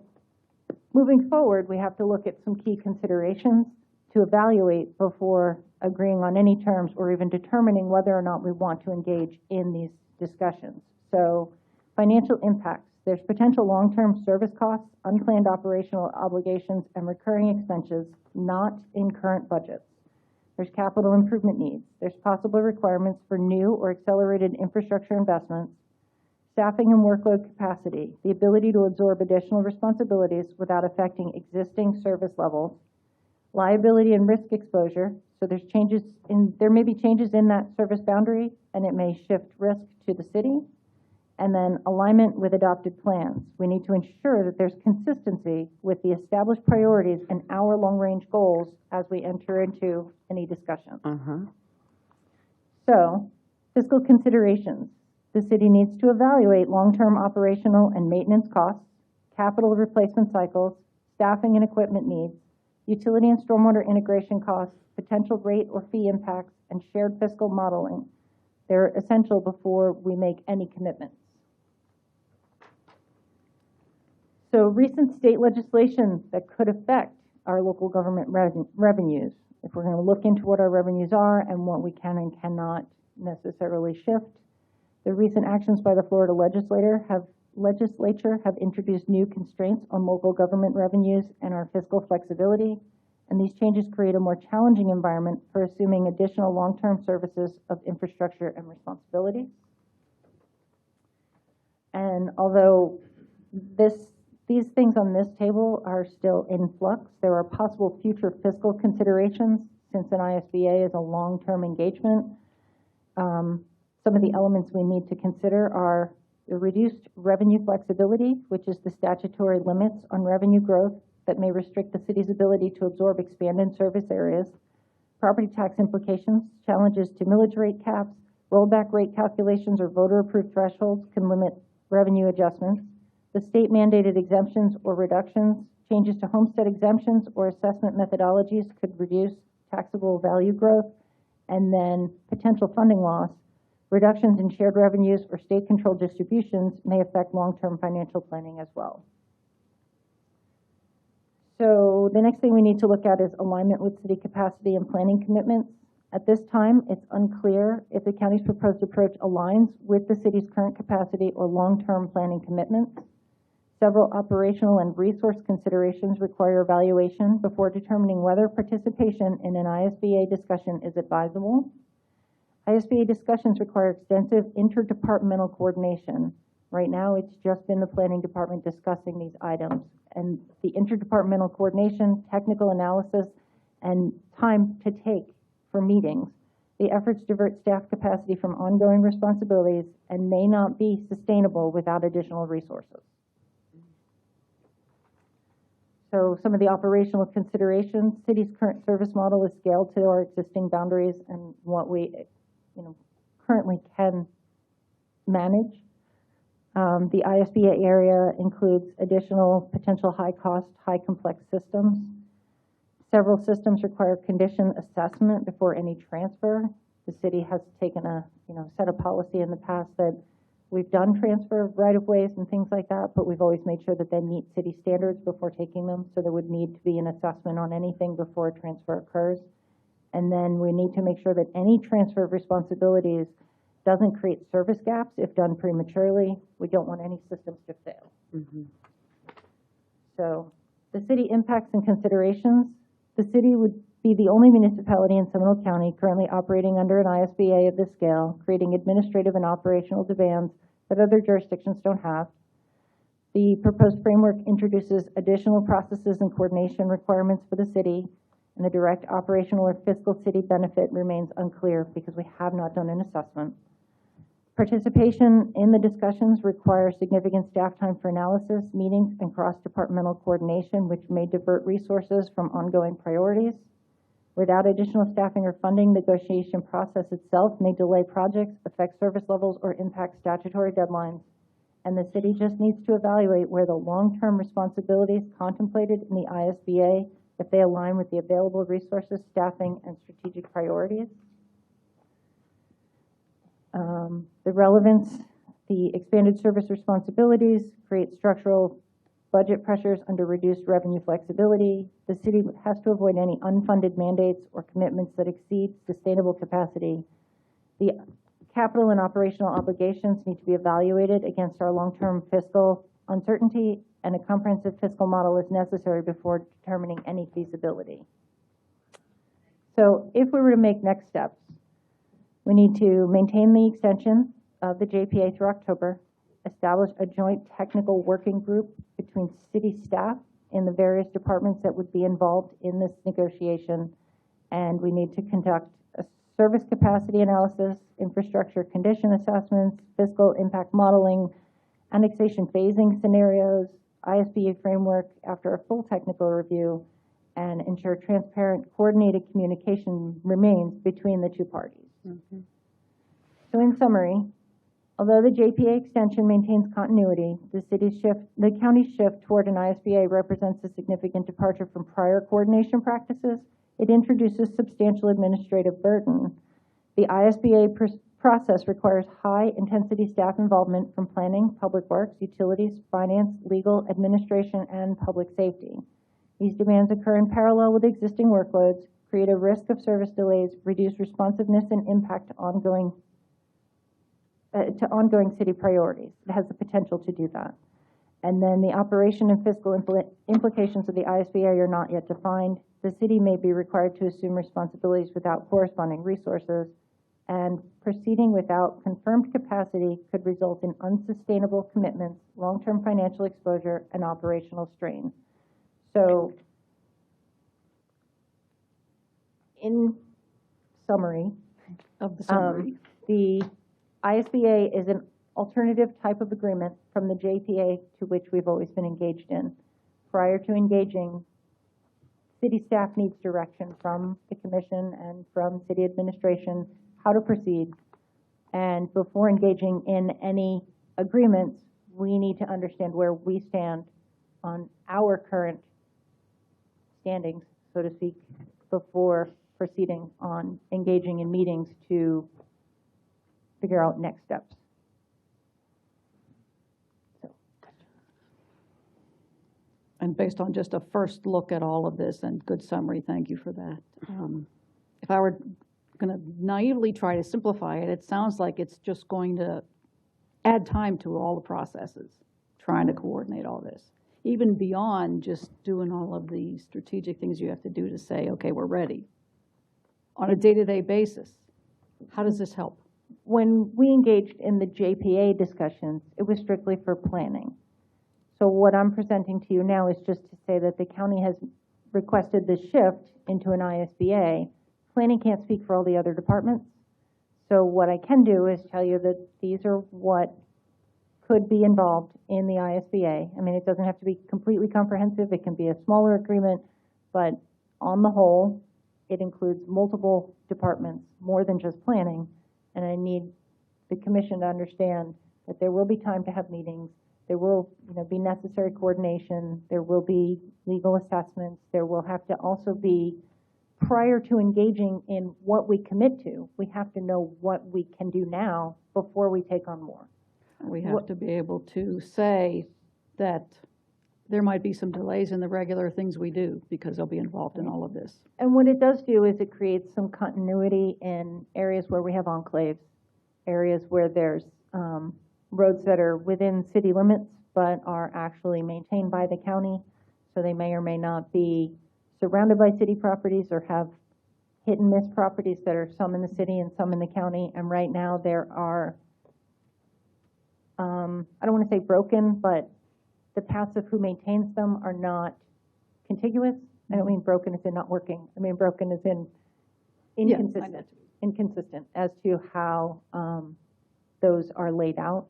L: moving forward, we have to look at some key considerations to evaluate before agreeing on any terms or even determining whether or not we want to engage in these discussions. So financial impacts. There's potential long-term service costs, unplanned operational obligations, and recurring expenses not in current budgets. There's capital improvement needs. There's possible requirements for new or accelerated infrastructure investments, staffing and workload capacity, the ability to absorb additional responsibilities without affecting existing service levels, liability and risk exposure. So there may be changes in that service boundary, and it may shift risk to the city. And then alignment with adopted plans. We need to ensure that there's consistency with the established priorities and our long-range goals as we enter into any discussion. So, fiscal considerations. The city needs to evaluate long-term operational and maintenance costs, capital replacement cycles, staffing and equipment needs, utility and stormwater integration costs, potential rate or fee impacts, and shared fiscal modeling. They're essential before we make any commitments. So recent state legislation that could affect our local government revenues, if we're going to look into what our revenues are and what we can and cannot necessarily shift. The recent actions by the Florida legislature have introduced new constraints on local government revenues and our fiscal flexibility, and these changes create a more challenging environment for assuming additional long-term services of infrastructure and responsibilities. And although these things on this table are still in flux, there are possible future fiscal considerations since an ISBA is a long-term engagement. Some of the elements we need to consider are the reduced revenue flexibility, which is the statutory limits on revenue growth that may restrict the city's ability to absorb expanded service areas, property tax implications, challenges to millage rate caps, rollback rate calculations or voter-approved thresholds can limit revenue adjustments, the state mandated exemptions or reductions, changes to homestead exemptions or assessment methodologies could reduce taxable value growth, and then potential funding loss. Reductions in shared revenues or state-controlled distributions may affect long-term financial planning as well. So the next thing we need to look at is alignment with city capacity and planning commitments. At this time, it's unclear if the county's proposed approach aligns with the city's current capacity or long-term planning commitments. Several operational and resource considerations require evaluation before determining whether participation in an ISBA discussion is advisable. ISBA discussions require extensive interdepartmental coordination. Right now, it's just been the planning department discussing these items, and the interdepartmental coordination, technical analysis, and time to take for meetings. The efforts divert staff capacity from ongoing responsibilities and may not be sustainable without additional resources. So some of the operational considerations: city's current service model is scaled to our existing boundaries and what we currently can manage. The ISBA area includes additional potential high-cost, high-complex systems. Several systems require condition assessment before any transfer. The city has taken set a policy in the past that we've done transfer of right-of-ways and things like that, but we've always made sure that they meet city standards before taking them, so there would need to be an assessment on anything before a transfer occurs. And then we need to make sure that any transfer of responsibilities doesn't create service gaps if done prematurely. We don't want any systems to fail. So the city impacts and considerations. The city would be the only municipality in Seminole County currently operating under an ISBA of this scale, creating administrative and operational demands that other jurisdictions don't have. The proposed framework introduces additional processes and coordination requirements for the city, and the direct operational or fiscal city benefit remains unclear because we have not done an assessment. Participation in the discussions requires significant staff time for analysis, meetings, and cross-departmental coordination, which may divert resources from ongoing priorities. Without additional staffing or funding, the negotiation process itself may delay projects, affect service levels, or impact statutory deadlines. And the city just needs to evaluate where the long-term responsibilities contemplated in the ISBA, if they align with the available resources, staffing, and strategic priorities. The relevance, the expanded service responsibilities create structural budget pressures under reduced revenue flexibility. The city has to avoid any unfunded mandates or commitments that exceed sustainable capacity. The capital and operational obligations need to be evaluated against our long-term fiscal uncertainty, and a comprehensive fiscal model is necessary before determining any feasibility. So if we were to make next steps, we need to maintain the extension of the JPA through October, establish a joint technical working group between city staff in the various departments that would be involved in this negotiation, and we need to conduct a service capacity analysis, infrastructure condition assessments, fiscal impact modeling, annexation phasing scenarios, ISBA framework after a full technical review, and ensure transparent, coordinated communication remains between the two parties. So in summary, although the JPA extension maintains continuity, the county's shift toward an ISBA represents a significant departure from prior coordination practices. It introduces substantial administrative burden. The ISBA process requires high-intensity staff involvement from planning, public works, utilities, finance, legal, administration, and public safety. These demands occur in parallel with existing workloads, create a risk of service delays, reduce responsiveness, and impact ongoing city priorities. It has the potential to do that. And then the operation and fiscal implications of the ISBA are not yet defined. The city may be required to assume responsibilities without corresponding resources, and proceeding without confirmed capacity could result in unsustainable commitments, long-term financial exposure, and operational strain. So, in summary,
A: Of the summary.
L: the ISBA is an alternative type of agreement from the JPA to which we've always been engaged in. Prior to engaging, city staff needs direction from the commission and from city administration how to proceed. And before engaging in any agreements, we need to understand where we stand on our current standings, so to speak, before proceeding on engaging in meetings to figure out next steps.
A: And based on just a first look at all of this, and good summary, thank you for that. If I were gonna naively try to simplify it, it sounds like it's just going to add time to all the processes, trying to coordinate all this, even beyond just doing all of the strategic things you have to do to say, okay, we're ready. On a day-to-day basis, how does this help?
L: When we engaged in the JPA discussions, it was strictly for planning. So what I'm presenting to you now is just to say that the county has requested this shift into an ISBA. Planning can't speak for all the other departments. So what I can do is tell you that these are what could be involved in the ISBA. I mean, it doesn't have to be completely comprehensive. It can be a smaller agreement, but on the whole, it includes multiple departments, more than just planning. And I need the commission to understand that there will be time to have meetings. There will, be necessary coordination. There will be legal assessments. There will have to also be, prior to engaging in what we commit to, we have to know what we can do now before we take on more.
A: We have to be able to say that there might be some delays in the regular things we do because they'll be involved in all of this.
L: And what it does do is it creates some continuity in areas where we have enclaves, areas where there's roads that are within city limits but are actually maintained by the county, so they may or may not be surrounded by city properties or have hit and miss properties that are some in the city and some in the county. And right now there are, I don't want to say broken, but the paths of who maintains them are not contiguous. I don't mean broken as in not working. I mean broken as in inconsistent, inconsistent as to how those are laid out.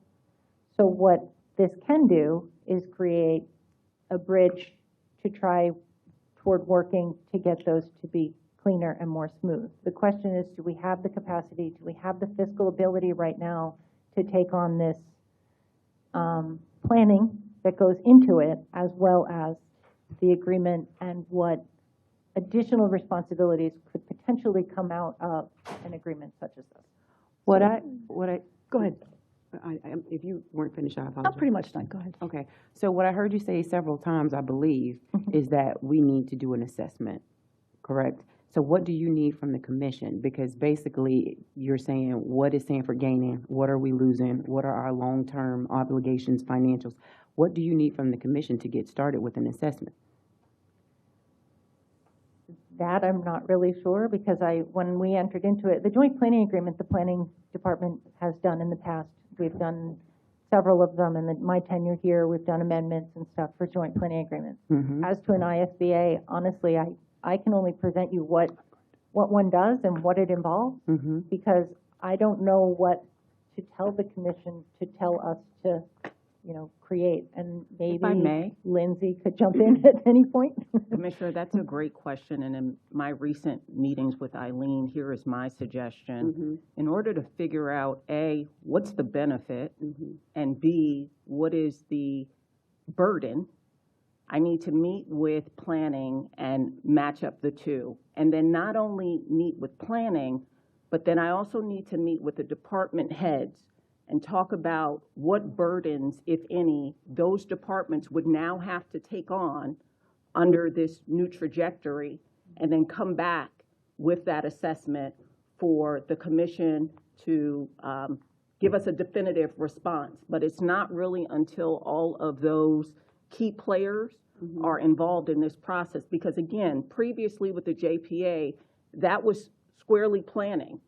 L: So what this can do is create a bridge to try toward working to get those to be cleaner and more smooth. The question is, do we have the capacity, do we have the fiscal ability right now to take on this planning that goes into it, as well as the agreement and what additional responsibilities could potentially come out of an agreement such as this?
A: Go ahead.
G: If you weren't finished, I apologize.
A: I'm pretty much done. Go ahead.
G: Okay, so what I heard you say several times, I believe, is that we need to do an assessment, correct? So what do you need from the commission? Because basically, you're saying, what is Sanford gaining? What are we losing? What are our long-term obligations, financials? What do you need from the commission to get started with an assessment?
L: That I'm not really sure, because when we entered into it, the joint planning agreement, the planning department has done in the past. We've done several of them in my tenure here. We've done amendments and stuff for joint planning agreements. As to an ISBA, honestly, I can only present you what one does and what it involves, because I don't know what to tell the commission to tell us to, create. And maybe
M: If I may.
L: Lindsay could jump in at any point.
M: Commissioner, that's a great question, and in my recent meetings with Eileen, here is my suggestion. In order to figure out, A, what's the benefit, and B, what is the burden, I need to meet with planning and match up the two. And then not only meet with planning, but then I also need to meet with the department heads and talk about what burdens, if any, those departments would now have to take on under this new trajectory, and then come back with that assessment for the commission to give us a definitive response. But it's not really until all of those key players are involved in this process, because again, previously with the JPA, that was squarely planning.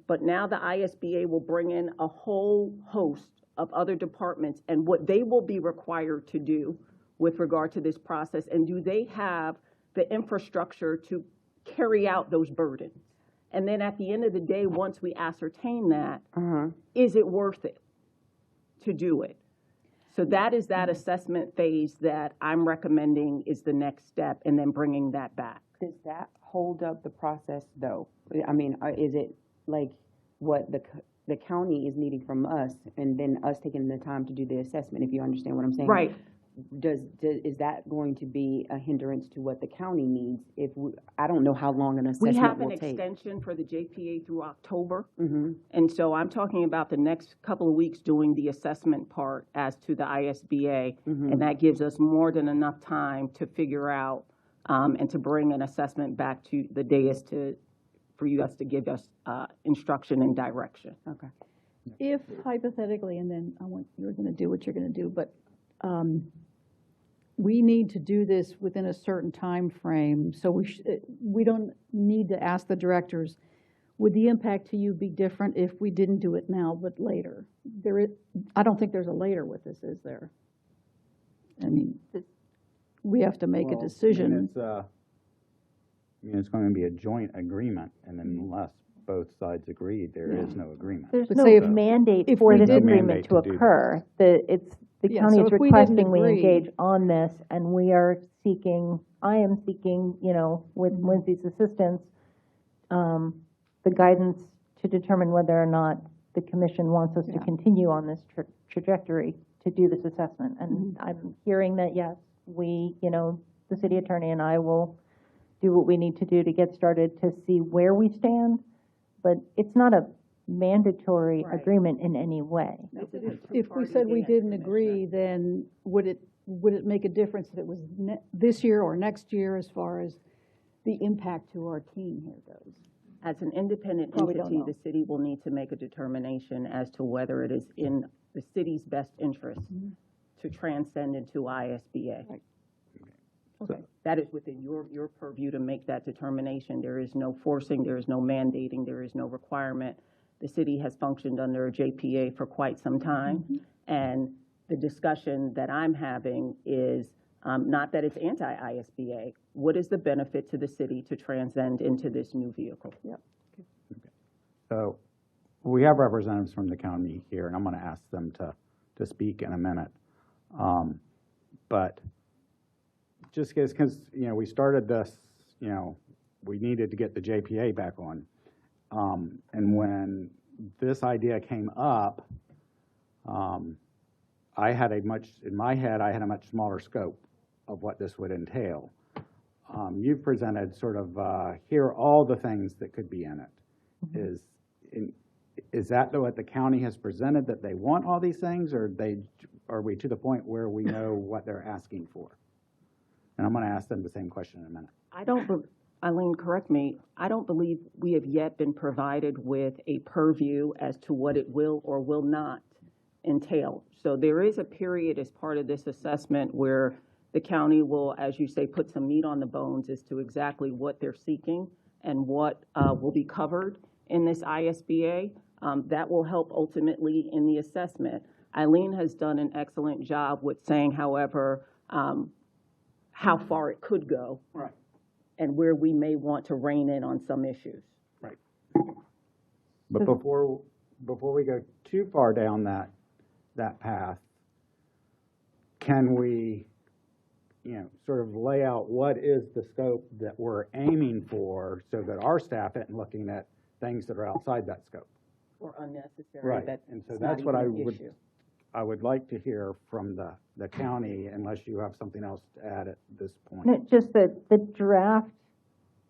M: But now the ISBA will bring in a whole host of other departments and what they will be required to do with regard to this process, and do they have the infrastructure to carry out those burdens? And then at the end of the day, once we ascertain that, is it worth it to do it? So that is that assessment phase that I'm recommending is the next step, and then bringing that back.
G: Does that hold up the process, though? I mean, is it like what the county is needing from us, and then us taking the time to do the assessment, if you understand what I'm saying?
J: Right.
G: Is that going to be a hindrance to what the county needs? I don't know how long an
J: We
G: assessment
J: have
G: will
J: an
G: take.
J: extension for the JPA through October.
G: Mhm.
J: And so I'm talking about the next couple of weeks doing the assessment part as to the ISBA. And that gives us more than enough time to figure out and to bring an assessment back to the dais to
M: for you guys to give us instruction and direction.
G: Okay.
A: If hypothetically, and then I want, you're gonna do what you're gonna do, but, we need to do this within a certain time frame, so we don't need to ask the directors, would the impact to you be different if we didn't do it now, but later? I don't think there's a later with this, is there? I mean, we have to make a decision.
B: It's going to be a joint agreement, and unless both sides agree, there is no agreement.
L: There's
A: But
L: no
A: say
L: mandate
A: if
L: for
A: we
L: this
A: did-
L: agreement to
B: mandate to do
L: occur. The
A: Yeah,
L: county
A: so
L: is
A: if we didn't
L: requesting we
A: agree-
L: engage on this, and we are seeking, I am seeking, with
A: Mm-hmm.
L: Lindsay's assistance, the guidance to determine whether or not the commission wants us to
A: Yeah.
L: continue on this trajectory to do this assessment. And
A: Mm-hmm.
L: I'm hearing that, yes, we, the city attorney and I will do what we need to do to get started to see where we stand, but it's not a mandatory
G: Right.
L: agreement in any way.
A: If we said we didn't agree, then would it make a difference if it was this year or next year as far as the impact to our team here goes?
M: As an independent
A: Probably don't
M: entity,
A: know.
M: the city will need to make a determination as to whether it is in the city's best interest to transcend into ISBA.
A: Right. Okay.
M: That is within your purview to make that determination. There is no forcing, there is no mandating, there is no requirement. The city has functioned under a JPA for quite some time, and the discussion that I'm having is not that it's anti-ISBA. What is the benefit to the city to transcend into this new vehicle?
A: Yep.
B: So we have representatives from the county here, and I'm going to ask them to speak in a minute. But just because, we started this, we needed to get the JPA back on. And when this idea came up, I had in my head, I had a much smaller scope of what this would entail. You've presented sort of, here are all the things that could be in it. Is that what the county has presented, that they want all these things, or are we to the point where we know what they're asking for? And I'm going to ask them the same question in a minute.
M: Eileen, correct me, I don't believe we have yet been provided with a purview as to what it will or will not entail. So there is a period as part of this assessment where the county will, as you say, put some meat on the bones as to exactly what they're seeking and what will be covered in this ISBA. That will help ultimately in the assessment. Eileen has done an excellent job with saying, however, how far it could go.
B: Right.
M: And where we may want to rein in on some issues.
B: Right. But before we go too far down that path, can we, sort of lay out what is the scope that we're aiming for so that our staff isn't looking at things that are outside that scope?
M: Or unnecessary.
B: Right. And so that's what I would like to hear from the county, unless you have something else to add at this point.
L: No, just the draft,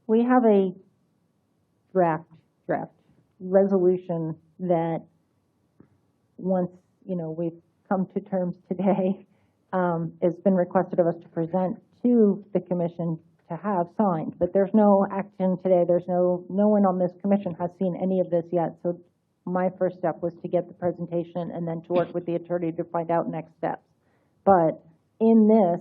L: we have a draft resolution that once, we've come to terms today, it's been requested of us to present to the commission to have signed, but there's no action today. There's no one on this commission has seen any of this yet. So my first step was to get the presentation and then to work with the attorney to find out next steps. But in this,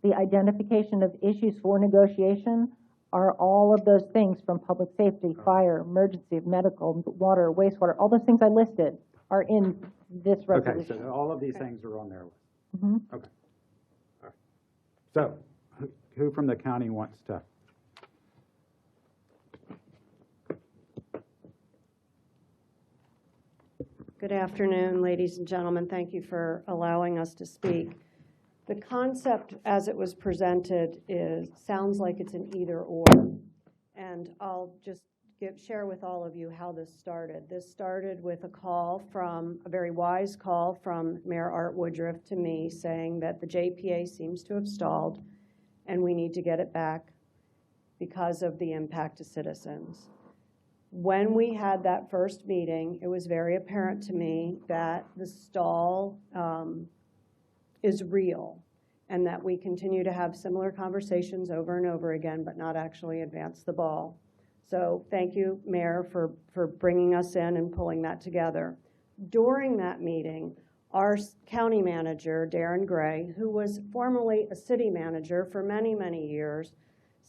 L: the identification of issues for negotiation are all of those things from public safety, fire, emergency, medical, water, wastewater, all those things I listed are in this resolution.
B: Okay, so all of these things are on their list.
L: Mhm.
B: Okay. All right. So who from the county wants to?
N: Good afternoon, ladies and gentlemen. Thank you for allowing us to speak. The concept as it was presented sounds like it's an either or. And I'll just share with all of you how this started. This started with a very wise call from Mayor Art Woodruff to me saying that the JPA seems to have stalled and we need to get it back because of the impact to citizens. When we had that first meeting, it was very apparent to me that the stall is real and that we continue to have similar conversations over and over again, but not actually advance the ball. So thank you, Mayor, for bringing us in and pulling that together. During that meeting, our county manager, Darren Gray, who was formerly a city manager for many, many years,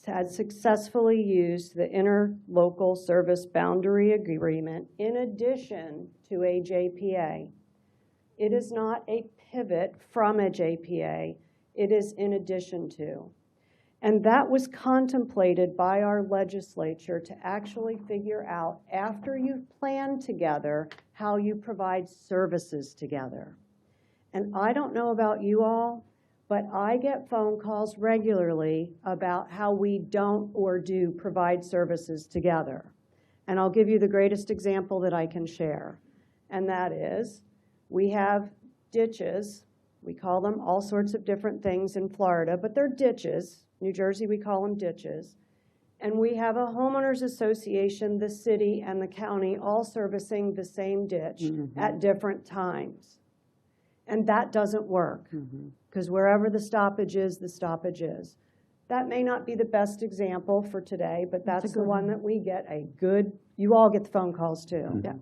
N: had successfully used the interlocal service boundary agreement in addition to a JPA. It is not a pivot from a JPA. It is in addition to. And that was contemplated by our legislature to actually figure out, after you've planned together, how you provide services together. And I don't know about you all, but I get phone calls regularly about how we don't or do provide services together. And I'll give you the greatest example that I can share. And that is, we have ditches. We call them all sorts of different things in Florida, but they're ditches. New Jersey, we call them ditches. And we have a homeowners association, the city and the county, all servicing the same ditch at different times. And that doesn't work, because wherever the stoppage is, the stoppage is. That may not be the best example for today, but that's the one that we get you all get the phone calls too.
A: Yeah.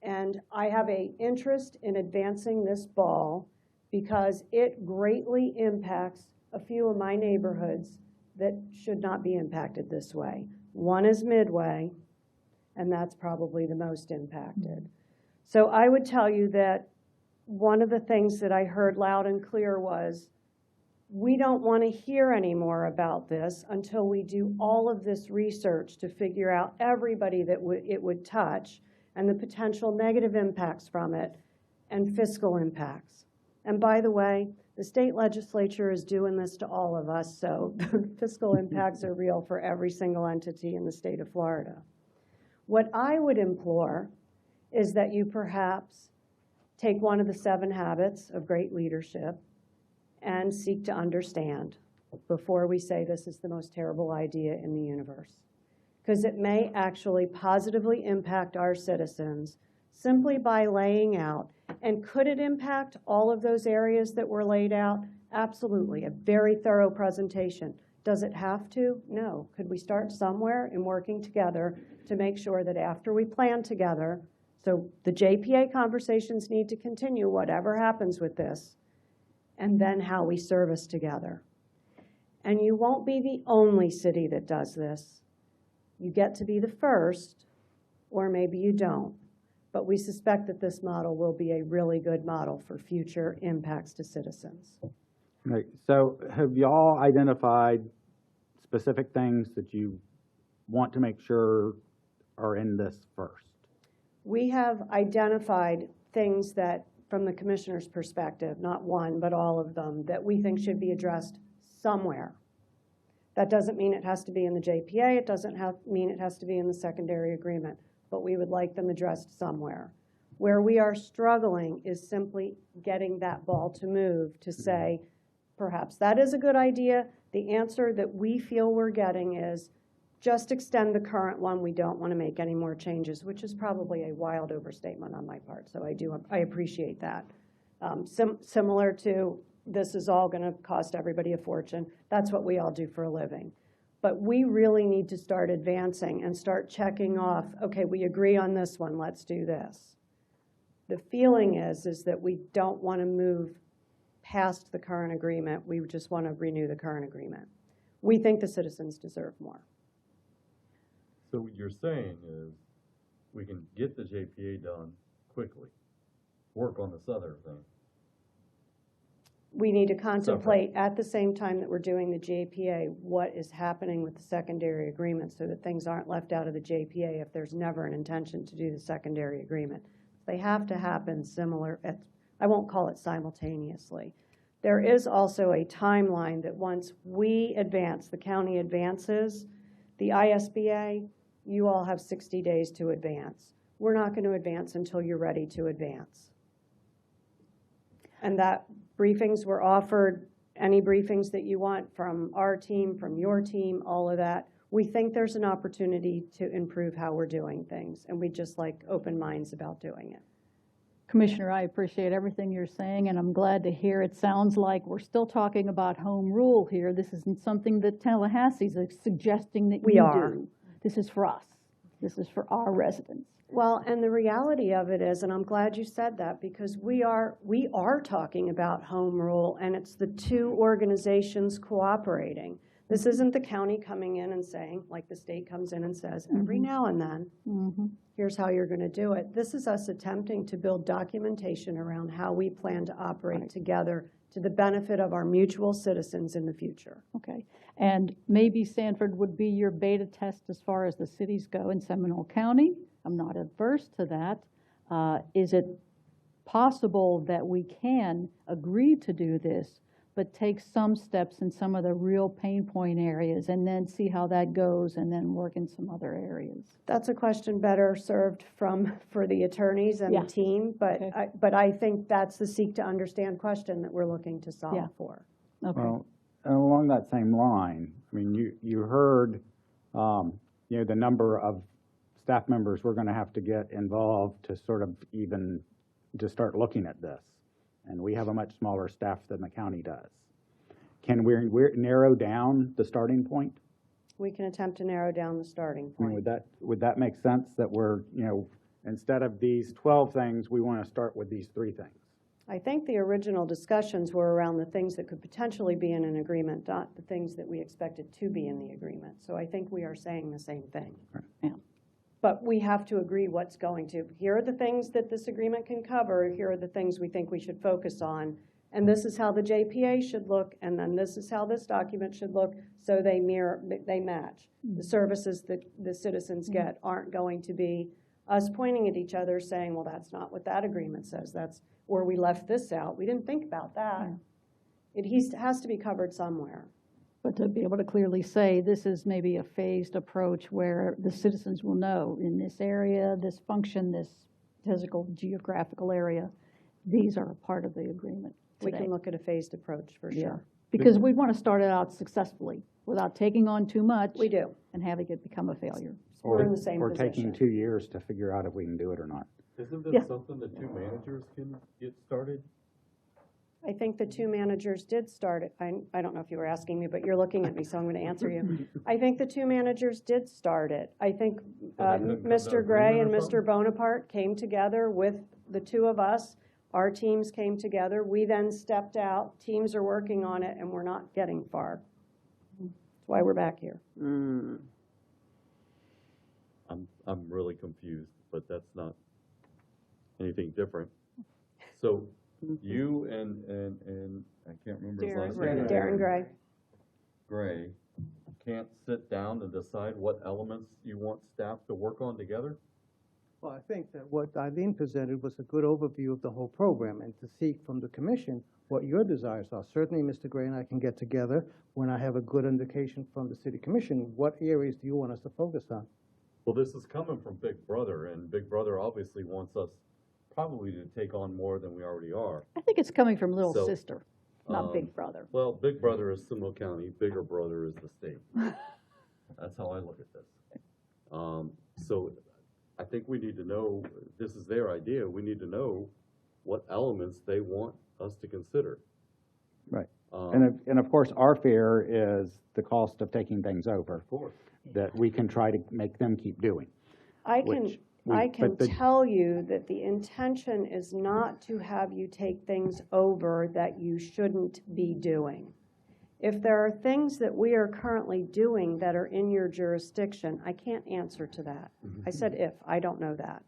N: And I have an interest in advancing this ball because it greatly impacts a few of my neighborhoods that should not be impacted this way. One is Midway, and that's probably the most impacted. So I would tell you that one of the things that I heard loud and clear was, we don't want to hear any more about this until we do all of this research to figure out everybody that it would touch and the potential negative impacts from it and fiscal impacts. And by the way, the state legislature is doing this to all of us, so the fiscal impacts are real for every single entity in the state of Florida. What I would implore is that you perhaps take one of the 7 habits of great leadership and seek to understand before we say this is the most terrible idea in the universe. Because it may actually positively impact our citizens simply by laying out. And could it impact all of those areas that were laid out? Absolutely, a very thorough presentation. Does it have to? No. Could we start somewhere in working together to make sure that after we plan together, so the JPA conversations need to continue, whatever happens with this, and then how we service together. And you won't be the only city that does this. You get to be the first, or maybe you don't. But we suspect that this model will be a really good model for future impacts to citizens.
B: Right. So have y'all identified specific things that you want to make sure are in this first?
N: We have identified things that, from the commissioner's perspective, not one, but all of them, that we think should be addressed somewhere. That doesn't mean it has to be in the JPA. It doesn't mean it has to be in the secondary agreement, but we would like them addressed somewhere. Where we are struggling is simply getting that ball to move to say, perhaps that is a good idea. The answer that we feel we're getting is just extend the current one. We don't want to make any more changes, which is probably a wild overstatement on my part. So I appreciate that. Similar to, this is all going to cost everybody a fortune. That's what we all do for a living. But we really need to start advancing and start checking off, okay, we agree on this one, let's do this. The feeling is that we don't want to move past the current agreement. We just want to renew the current agreement. We think the citizens deserve more.
E: So what you're saying is we can get the JPA done quickly, work on this other thing.
N: We need to contemplate at the same time that we're doing the JPA what is happening with the secondary agreement so that things aren't left out of the JPA if there's never an intention to do the secondary agreement. They have to happen similar, I won't call it simultaneously. There is also a timeline that once we advance, the county advances, the ISBA, you all have 60 days to advance. We're not going to advance until you're ready to advance. And that briefings were offered, any briefings that you want from our team, from your team, all of that. We think there's an opportunity to improve how we're doing things, and we just like open minds about doing it.
A: Commissioner, I appreciate everything you're saying, and I'm glad to hear it sounds like we're still talking about home rule here. This isn't something that Tallahassee's suggesting that
N: We
A: you
N: are.
A: do. this is for us. This is for our residents.
N: Well, and the reality of it is, and I'm glad you said that, because we are talking about home rule, and it's the two organizations cooperating. This isn't the county coming in and saying, like the state comes in and says, every now and then, here's how you're going to do it. This is us attempting to build documentation around how we plan to operate together to the benefit of our mutual citizens in the future.
A: Okay, and maybe Sanford would be your beta test as far as the cities go in Seminole County. I'm not adverse to that. Is it possible that we can agree to do this, but take some steps in some of the real pain point areas and then see how that goes and then work in some other areas?
N: That's a question better served for the attorneys and the team, but I think that's the seek to understand question that we're looking to solve for.
A: Okay.
B: Well, and along that same line, I mean, you heard, the number of staff members we're going to have to get involved to sort of even to start looking at this. And we have a much smaller staff than the county does. Can we narrow down the starting point?
N: We can attempt to narrow down the starting
B: I mean,
N: point.
B: would that make sense that we're, instead of these 12 things, we want to start with these 3 things?
N: I think the original discussions were around the things that could potentially be in an agreement, not the things that we expected to be in the agreement. So I think we are saying the same thing.
B: Right.
A: Yeah.
N: But we have to agree what's going to. Here are the things that this agreement can cover. Here are the things we think we should focus on. And this is how the JPA should look. And then this is how this document should look. So they match. The services that the citizens get aren't going to be us pointing at each other saying, well, that's not what that agreement says. Or we left this out. We didn't think about that. It has to be covered somewhere.
A: But to be able to clearly say, this is maybe a phased approach where the citizens will know in this area, this function, this physical, geographical area, these are a part of the agreement
N: We
A: today.
N: can look at a phased approach for sure.
A: Because we want to start it out successfully without taking on too much.
N: We do.
A: And having it become a failure.
N: We're in the same
B: Or
N: position.
B: taking 2 years to figure out if we can do it or not.
E: Isn't this
A: Yeah.
E: something that 2 managers can get started?
N: I think the 2 managers did start it. I don't know if you were asking me, but you're looking at me, so I'm going to answer you. I think the 2 managers did start it. I think Mr. Gray and Mr. Bonaparte came together with the 2 of us. Our teams came together. We then stepped out. Teams are working on it, and we're not getting far. That's why we're back here.
E: I'm really confused, but that's not anything different. So you and I can't remember his last name.
N: Darren Gray.
E: Gray can't sit down and decide what elements you want staff to work on together?
D: Well, I think that what Eileen presented was a good overview of the whole program, and to seek from the commission what your desires are. Certainly, Mr. Gray and I can get together when I have a good indication from the city commission. What areas do you want us to focus on?
E: Well, this is coming from Big Brother, and Big Brother obviously wants us probably to take on more than we already are.
A: I think it's coming from little
E: So,
A: sister, not Big Brother.
E: Well, Big Brother is Seminole County, Bigger Brother is the state. That's how I look at this. So I think we need to know, this is their idea, we need to know what elements they want us to consider.
B: Right. And of course, our fear is the cost of taking things over.
E: Of course.
B: That we can try to make them keep doing.
N: I can
B: but the-
N: tell you that the intention is not to have you take things over that you shouldn't be doing. If there are things that we are currently doing that are in your jurisdiction, I can't answer to that. I said if, I don't know that.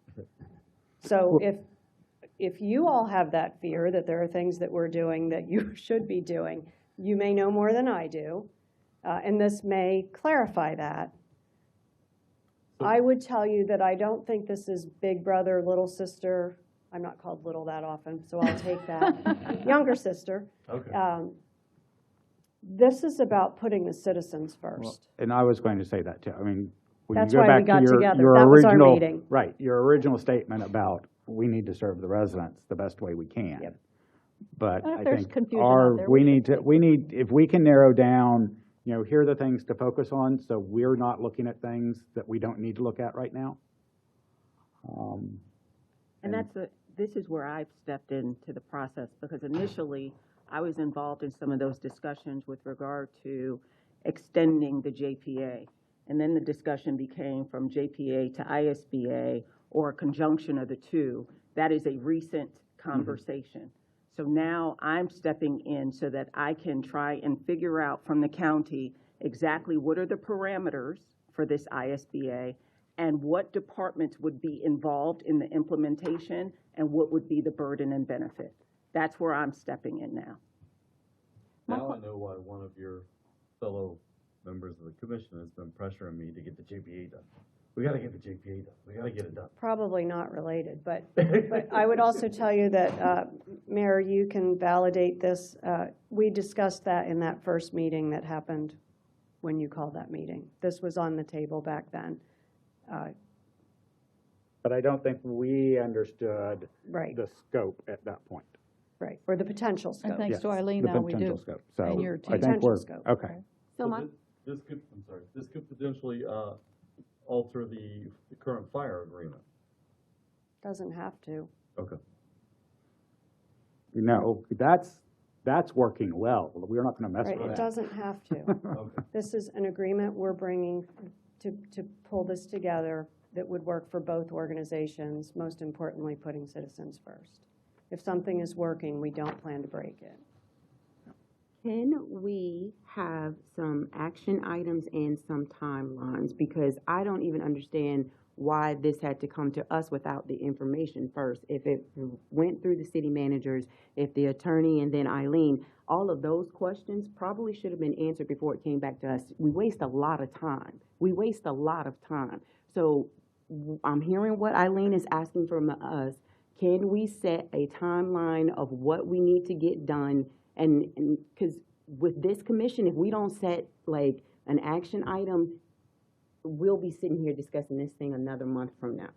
N: So if you all have that fear that there are things that we're doing that you should be doing, you may know more than I do, and this may clarify that. I would tell you that I don't think this is big brother, little sister. I'm not called little that often, so I'll take that. Younger sister.
E: Okay.
N: This is about putting the citizens first.
B: Well, and I was going to say that too. I mean, when
N: That's
B: you go
N: why we
B: back
N: got
B: to
N: together.
B: your
N: That was our
B: original,
N: meeting.
B: right, your original statement about we need to serve the residents the best way we can.
N: Yep.
B: But
A: If
B: I
A: there's
B: think
A: confusion out there,
B: we need, if we can narrow down, here are the things to focus on, so we're not looking at things that we don't need to look at right now.
M: And this is where I've stepped into the process, because initially I was involved in some of those discussions with regard to extending the JPA. and then the discussion became from JPA to ISBA or a conjunction of the two. That is a recent conversation. So now I'm stepping in so that I can try and figure out from the county exactly what are the parameters for this ISBA and what departments would be involved in the implementation and what would be the burden and benefit. That's where I'm stepping in now.
E: Now I know why one of your fellow members of the commission has been pressuring me to get the JPA done. We gotta get the JPA done. We gotta get it done.
N: Probably not related, but I would also tell you that, Mayor, you can validate this. We discussed that in that first meeting that happened when you called that meeting. This was on the table back then.
B: But I don't think we understood
N: Right.
B: the scope at that point.
N: Right, or the potential scope.
A: And thanks to
B: Yes,
A: Eileen,
B: the
A: now we
B: potential
A: do.
B: scope. So
A: And your
B: I
A: team.
B: think
N: Potential
B: we're,
N: scope.
B: okay.
G: So my,
E: This could, I'm sorry, this could potentially, alter the current fire agreement.
N: Doesn't have to.
E: Okay.
B: No, that's working well. We're not going to mess
N: Right,
B: with
N: it
B: that.
N: doesn't have to.
E: Okay.
N: This is an agreement we're bringing to pull this together that would work for both organizations, most importantly, putting citizens first. If something is working, we don't plan to break it.
G: can we have some action items and some timelines? Because I don't even understand why this had to come to us without the information first. If it went through the city managers, if the attorney and then Eileen, all of those questions probably should have been answered before it came back to us. We waste a lot of time. We waste a lot of time. So I'm hearing what Eileen is asking from us. Can we set a timeline of what we need to get done? And because with this commission, if we don't set like an action item, we'll be sitting here discussing this thing another month from now.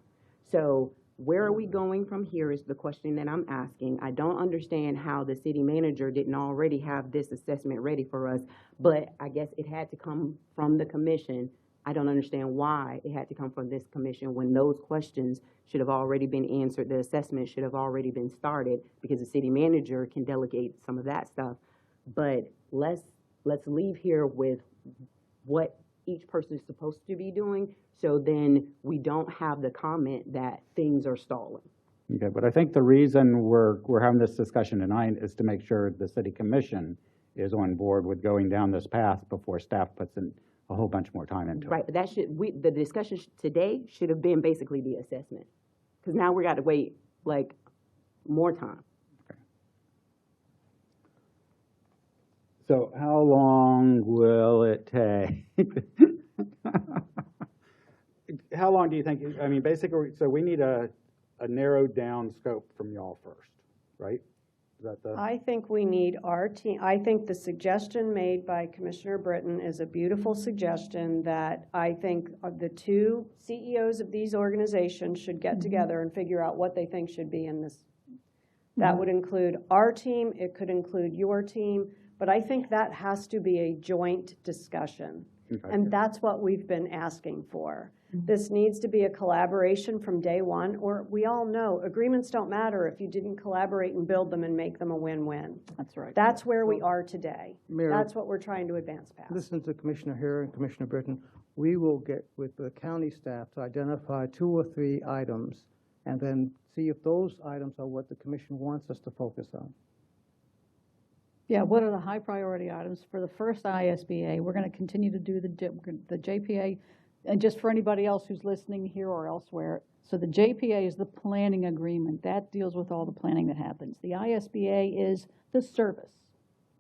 G: So where are we going from here is the question that I'm asking. I don't understand how the city manager didn't already have this assessment ready for us, but I guess it had to come from the commission. I don't understand why it had to come from this commission when those questions should have already been answered. The assessment should have already been started because the city manager can delegate some of that stuff. But let's leave here with what each person is supposed to be doing, so then we don't have the comment that things are stalling.
B: Okay, but I think the reason we're having this discussion tonight is to make sure the city commission is on board with going down this path before staff puts in a whole bunch more time into it.
G: Right, but that the discussion today should have been basically the assessment. Because now we got to wait like more time.
B: So how long will it take? How long do you think, I mean, basically, so we need a narrowed down scope from y'all first, right? Is that the?
N: I think we need our team. I think the suggestion made by Commissioner Britton is a beautiful suggestion that I think the two CEOs of these organizations should get together and figure out what they think should be in this. That would include our team, it could include your team, but I think that has to be a joint discussion.
B: Okay.
N: And that's what we've been asking for. This needs to be a collaboration from day one, or we all know agreements don't matter if you didn't collaborate and build them and make them a win-win.
A: That's right.
N: That's where we are today.
D: Mayor,
N: That's what we're trying to advance past.
D: listen to Commissioner Hare and Commissioner Britton. We will get with the county staff to identify 2 or 3 items and then see if those items are what the commission wants us to focus on.
A: Yeah, what are the high priority items for the first ISBA? We're going to continue to do the JPA. And just for anybody else who's listening here or elsewhere, so the JPA is the planning agreement. That deals with all the planning that happens. The ISBA is the service.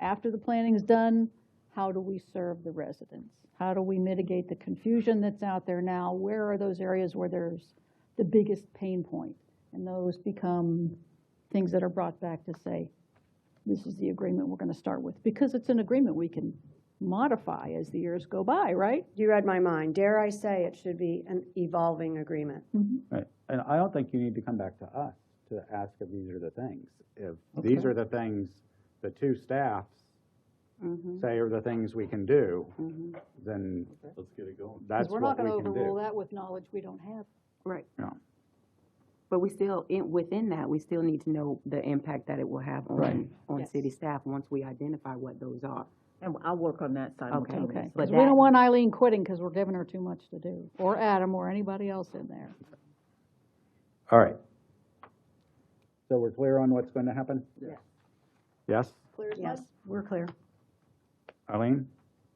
A: After the planning is done, how do we serve the residents? How do we mitigate the confusion that's out there now? Where are those areas where there's the biggest pain point? And those become things that are brought back to say, this is the agreement we're going to start with. Because it's an agreement we can modify as the years go by, right?
N: You read my mind. Dare I say it should be an evolving agreement.
B: Right. And I don't think you need to come back to us to ask if these are the things. If these are the things the two staffs say are the things we can do, then
E: Let's get it going.
B: that's
A: We're not
B: what we
A: going to
B: can
A: overrule
B: do.
A: that with knowledge we don't have.
G: Right.
B: Yeah.
G: But we still, within that, we still need to know the impact that it will have on
A: Right.
G: on
N: Yes.
G: city staff once we identify what those are.
M: And I'll work on that
A: Okay,
M: simultaneously.
A: because
G: But
A: we don't
G: that-
A: want Eileen quitting because we're giving her too much to do, or Adam, or anybody else in there.
B: All right. So we're clear on what's going to happen?
L: Yes.
B: Yes?
L: Clear as
A: Yes,
L: mud?
A: we're clear.
B: Eileen,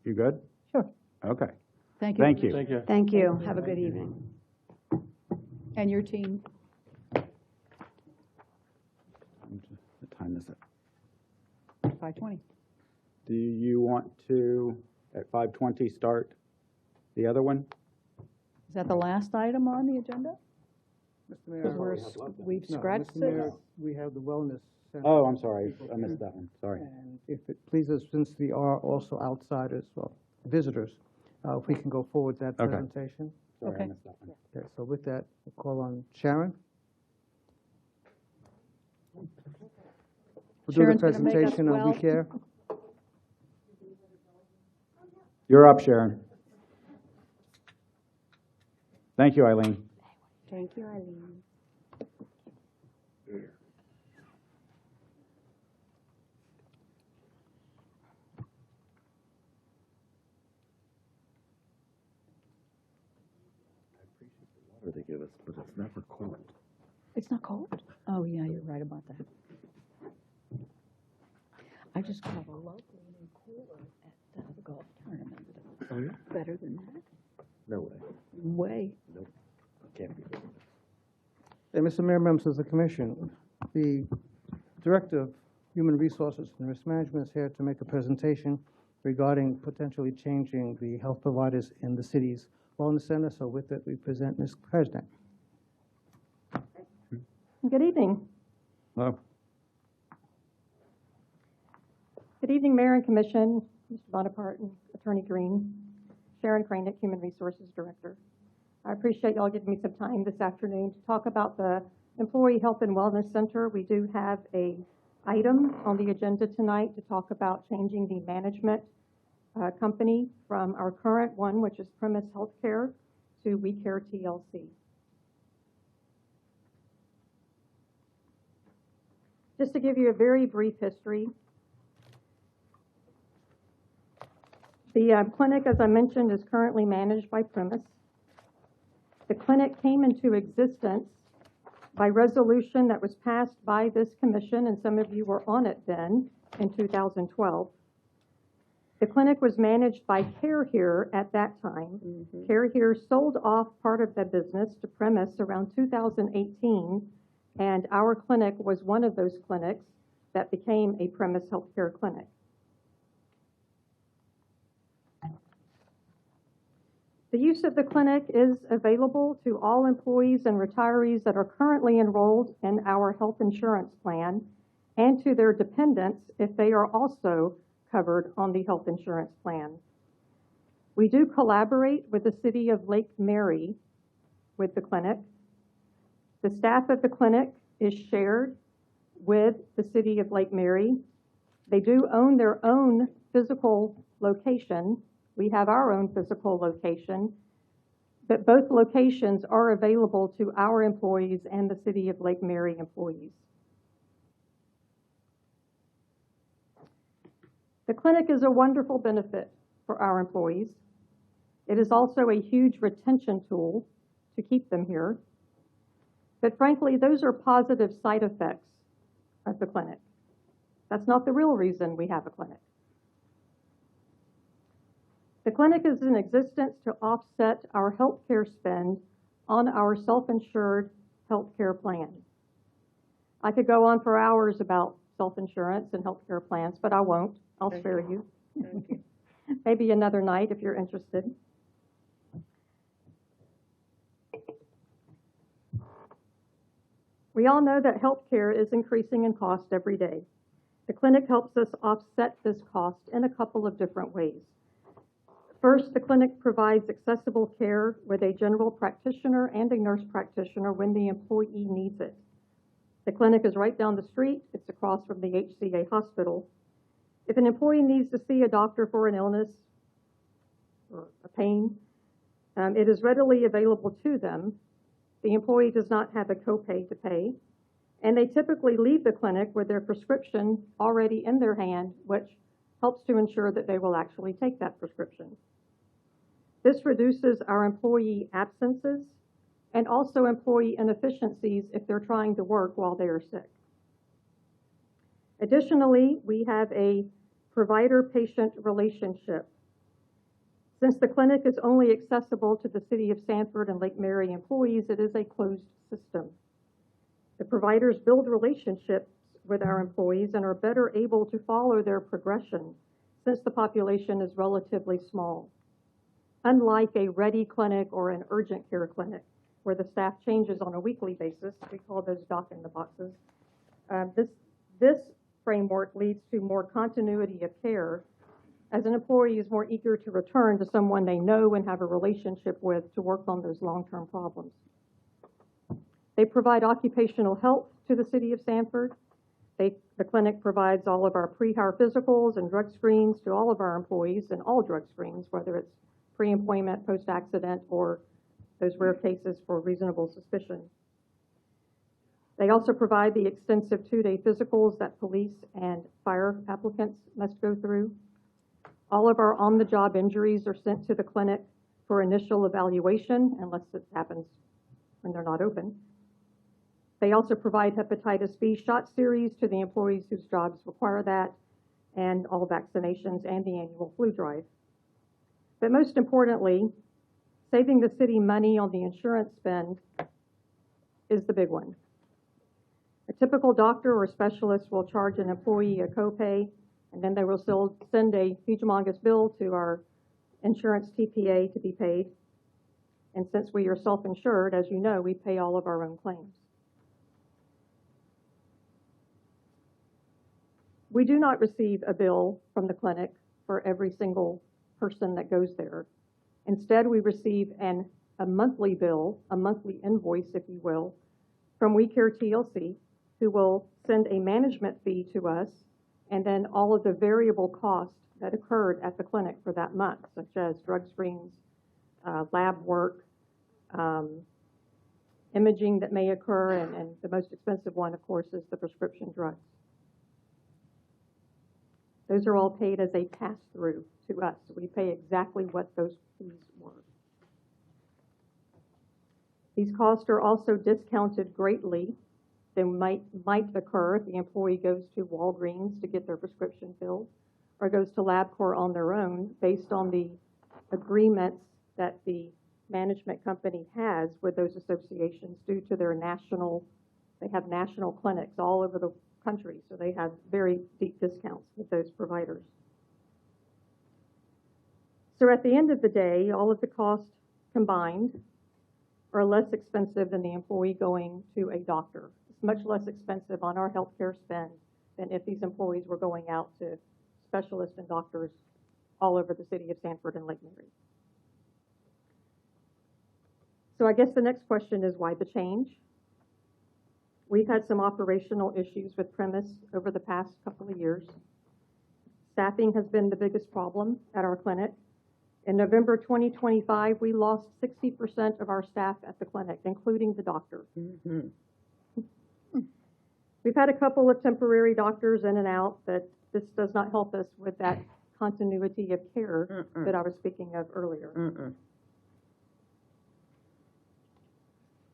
B: you good?
A: Sure.
B: Okay.
A: Thank you.
B: Thank you.
I: Thank you.
N: Thank you. Have a good evening.
A: And your team.
B: What time is it?
A: 5:20.
B: Do you want to, at 5:20, start the other one?
A: Is that the last item on the agenda?
D: Mr.
A: Because
D: Mayor.
A: we've
D: No,
A: scratched
D: Mr. Mayor,
A: it.
D: we have the wellness center.
B: Oh, I'm sorry. I missed that one. Sorry.
D: And if it pleases, since we are also outsiders, well, visitors, if we can go forward with that
B: Okay.
D: presentation.
B: Sorry, I
A: Okay.
B: missed that one.
D: Okay, so with that, we'll call on Sharon. We'll do the
A: Sharon's gonna make us
D: presentation on
A: well.
D: We Care.
B: You're up, Sharon. Thank you, Eileen.
N: Thank you, Eileen.
E: Water they give us, but it's never cold.
A: It's not cold? Oh, yeah, you're right about that. I just got a lovely new cooler at the golf tournament.
E: Oh, yeah?
A: Better than that?
E: No way.
A: Way.
E: Nope. Can't be.
D: Hey, Mr. Mayor, members of the commission, the Director of Human Resources and Risk Management is here to make a presentation regarding potentially changing the health providers in the city's wellness center. So with that, we present Ms. Krajnak.
L: Good evening.
B: Hello.
L: Good evening, Mayor and Commission, Mr. Bonaparte and Attorney Green, Sharon Cranick, Human Resources Director. I appreciate y'all giving me some time this afternoon to talk about the Employee Health and Wellness Center. We do have a item on the agenda tonight to talk about changing the management company from our current one, which is Premise Healthcare, to We Care TLC. Just to give you a very brief history, the clinic, as I mentioned, is currently managed by Premise. The clinic came into existence by resolution that was passed by this commission, and some of you were on it then, in 2012. The clinic was managed by Care Here at that time. Care Here sold off part of the business to Premise around 2018, and our clinic was one of those clinics that became a Premise Healthcare clinic. The use of the clinic is available to all employees and retirees that are currently enrolled in our health insurance plan and to their dependents if they are also covered on the health insurance plan. We do collaborate with the City of Lake Mary with the clinic. The staff of the clinic is shared with the City of Lake Mary. They do own their own physical location. We have our own physical location, but both locations are available to our employees and the City of Lake Mary employees. The clinic is a wonderful benefit for our employees. It is also a huge retention tool to keep them here. But frankly, those are positive side effects of the clinic. That's not the real reason we have a clinic. The clinic is in existence to offset our healthcare spend on our self-insured healthcare plan. I could go on for hours about self-insurance and healthcare plans, but I won't. I'll spare you. Maybe another night if you're interested. We all know that healthcare is increasing in cost every day. The clinic helps us offset this cost in a couple of different ways. First, the clinic provides accessible care with a general practitioner and a nurse practitioner when the employee needs it. The clinic is right down the street. It's across from the HCA hospital. If an employee needs to see a doctor for an illness or a pain, it is readily available to them. The employee does not have a copay to pay, and they typically leave the clinic with their prescription already in their hand, which
O: helps to ensure that they will actually take that prescription. This reduces our employee absences and also employee inefficiencies if they're trying to work while they are sick. Additionally, we have a provider-patient relationship. Since the clinic is only accessible to the City of Sanford and Lake Mary employees, it is a closed system. The providers build relationships with our employees and are better able to follow their progression since the population is relatively small. Unlike a ready clinic or an urgent care clinic, where the staff changes on a weekly basis, we call those doc in the boxes, this framework leads to more continuity of care as an employee is more eager to return to someone they know and have a relationship with to work on those long-term problems. They provide occupational health to the City of Sanford. The clinic provides all of our pre-hire physicals and drug screens to all of our employees, and all drug screens, whether it's pre-employment, post-accident, or those rare cases for reasonable suspicion. They also provide the extensive 2-day physicals that police and fire applicants must go through. All of our on-the-job injuries are sent to the clinic for initial evaluation, unless it happens when they're not open. They also provide hepatitis B shot series to the employees whose jobs require that, and all vaccinations and the annual flu drive. But most importantly, saving the city money on the insurance spend is the big one. A typical doctor or specialist will charge an employee a copay, and then they will still send a humongous bill to our insurance TPA to be paid. And since we are self-insured, as you know, we pay all of our own claims. We do not receive a bill from the clinic for every single person that goes there. Instead, we receive a monthly bill, a monthly invoice, if you will, from We Care TLC, who will send a management fee to us, and then all of the variable costs that occurred at the clinic for that month, such as drug screens, lab work, imaging that may occur, and the most expensive one, of course, is the prescription drugs. Those are all paid as a pass-through to us. So we pay exactly what those fees were. These costs are also discounted greatly than might occur if the employee goes to Walgreens to get their prescription filled or goes to LabCorp on their own based on the agreements that the management company has with those associations due to their they have national clinics all over the country, so they have very deep discounts with those providers. So at the end of the day, all of the costs combined are less expensive than the employee going to a doctor. It's much less expensive on our healthcare spend than if these employees were going out to specialists and doctors all over the City of Sanford and Lake Mary. So I guess the next question is, why the change? We've had some operational issues with premise over the past couple of years. Staffing has been the biggest problem at our clinic. In November 2025, we lost 60% of our staff at the clinic, including the doctor. Mm-hmm. We've had a couple of temporary doctors in and out, but this does not help us with that continuity of care that I was speaking of earlier.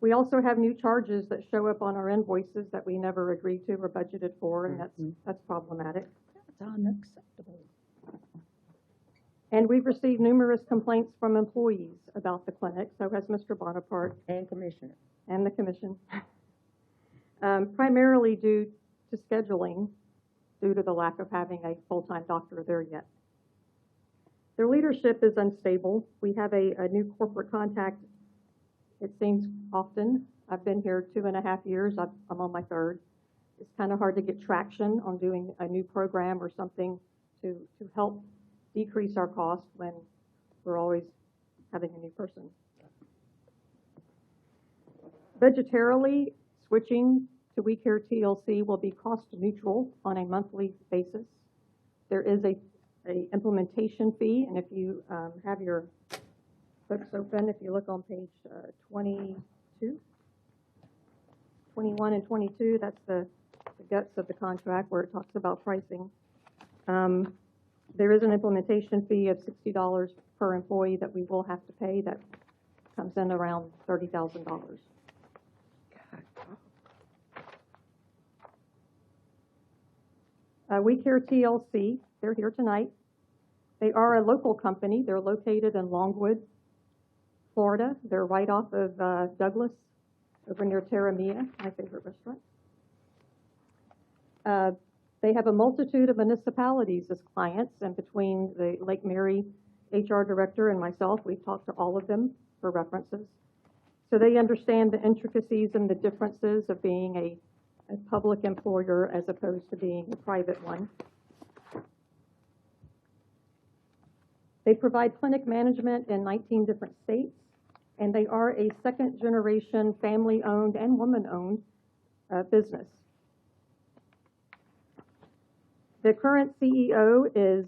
O: We also have new charges that show up on our invoices that we never agreed to or budgeted for, and that's problematic.
A: That's unacceptable.
O: And we've received numerous complaints from employees about the clinic, so has Mr. Bonaparte.
M: And Commissioner.
O: And the Commission. Primarily due to scheduling, due to the lack of having a full-time doctor there yet. Their leadership is unstable. We have a new corporate contact, it seems often. I've been here 2.5 years. I'm on my 3rd. It's kind of hard to get traction on doing a new program or something to help decrease our costs when we're always having a new person. Budgetarily, switching to We Care TLC will be cost neutral on a monthly basis. There is a implementation fee, and if you have your books open, if you look on page 22, 21 and 22, that's the guts of the contract where it talks about pricing. There is an implementation fee of $60 per employee that we will have to pay. That comes in around $30,000. We Care TLC, they're here tonight. They are a local company. They're located in Longwood, Florida. They're right off of Douglas, over near Terra Mia, my favorite restaurant. They have a multitude of municipalities as clients, and between the Lake Mary HR director and myself, we've talked to all of them for references. So they understand the intricacies and the differences of being a public employer as opposed to being a private one. They provide clinic management in 19 different states, and they are a second-generation family-owned and woman-owned business. The current CEO is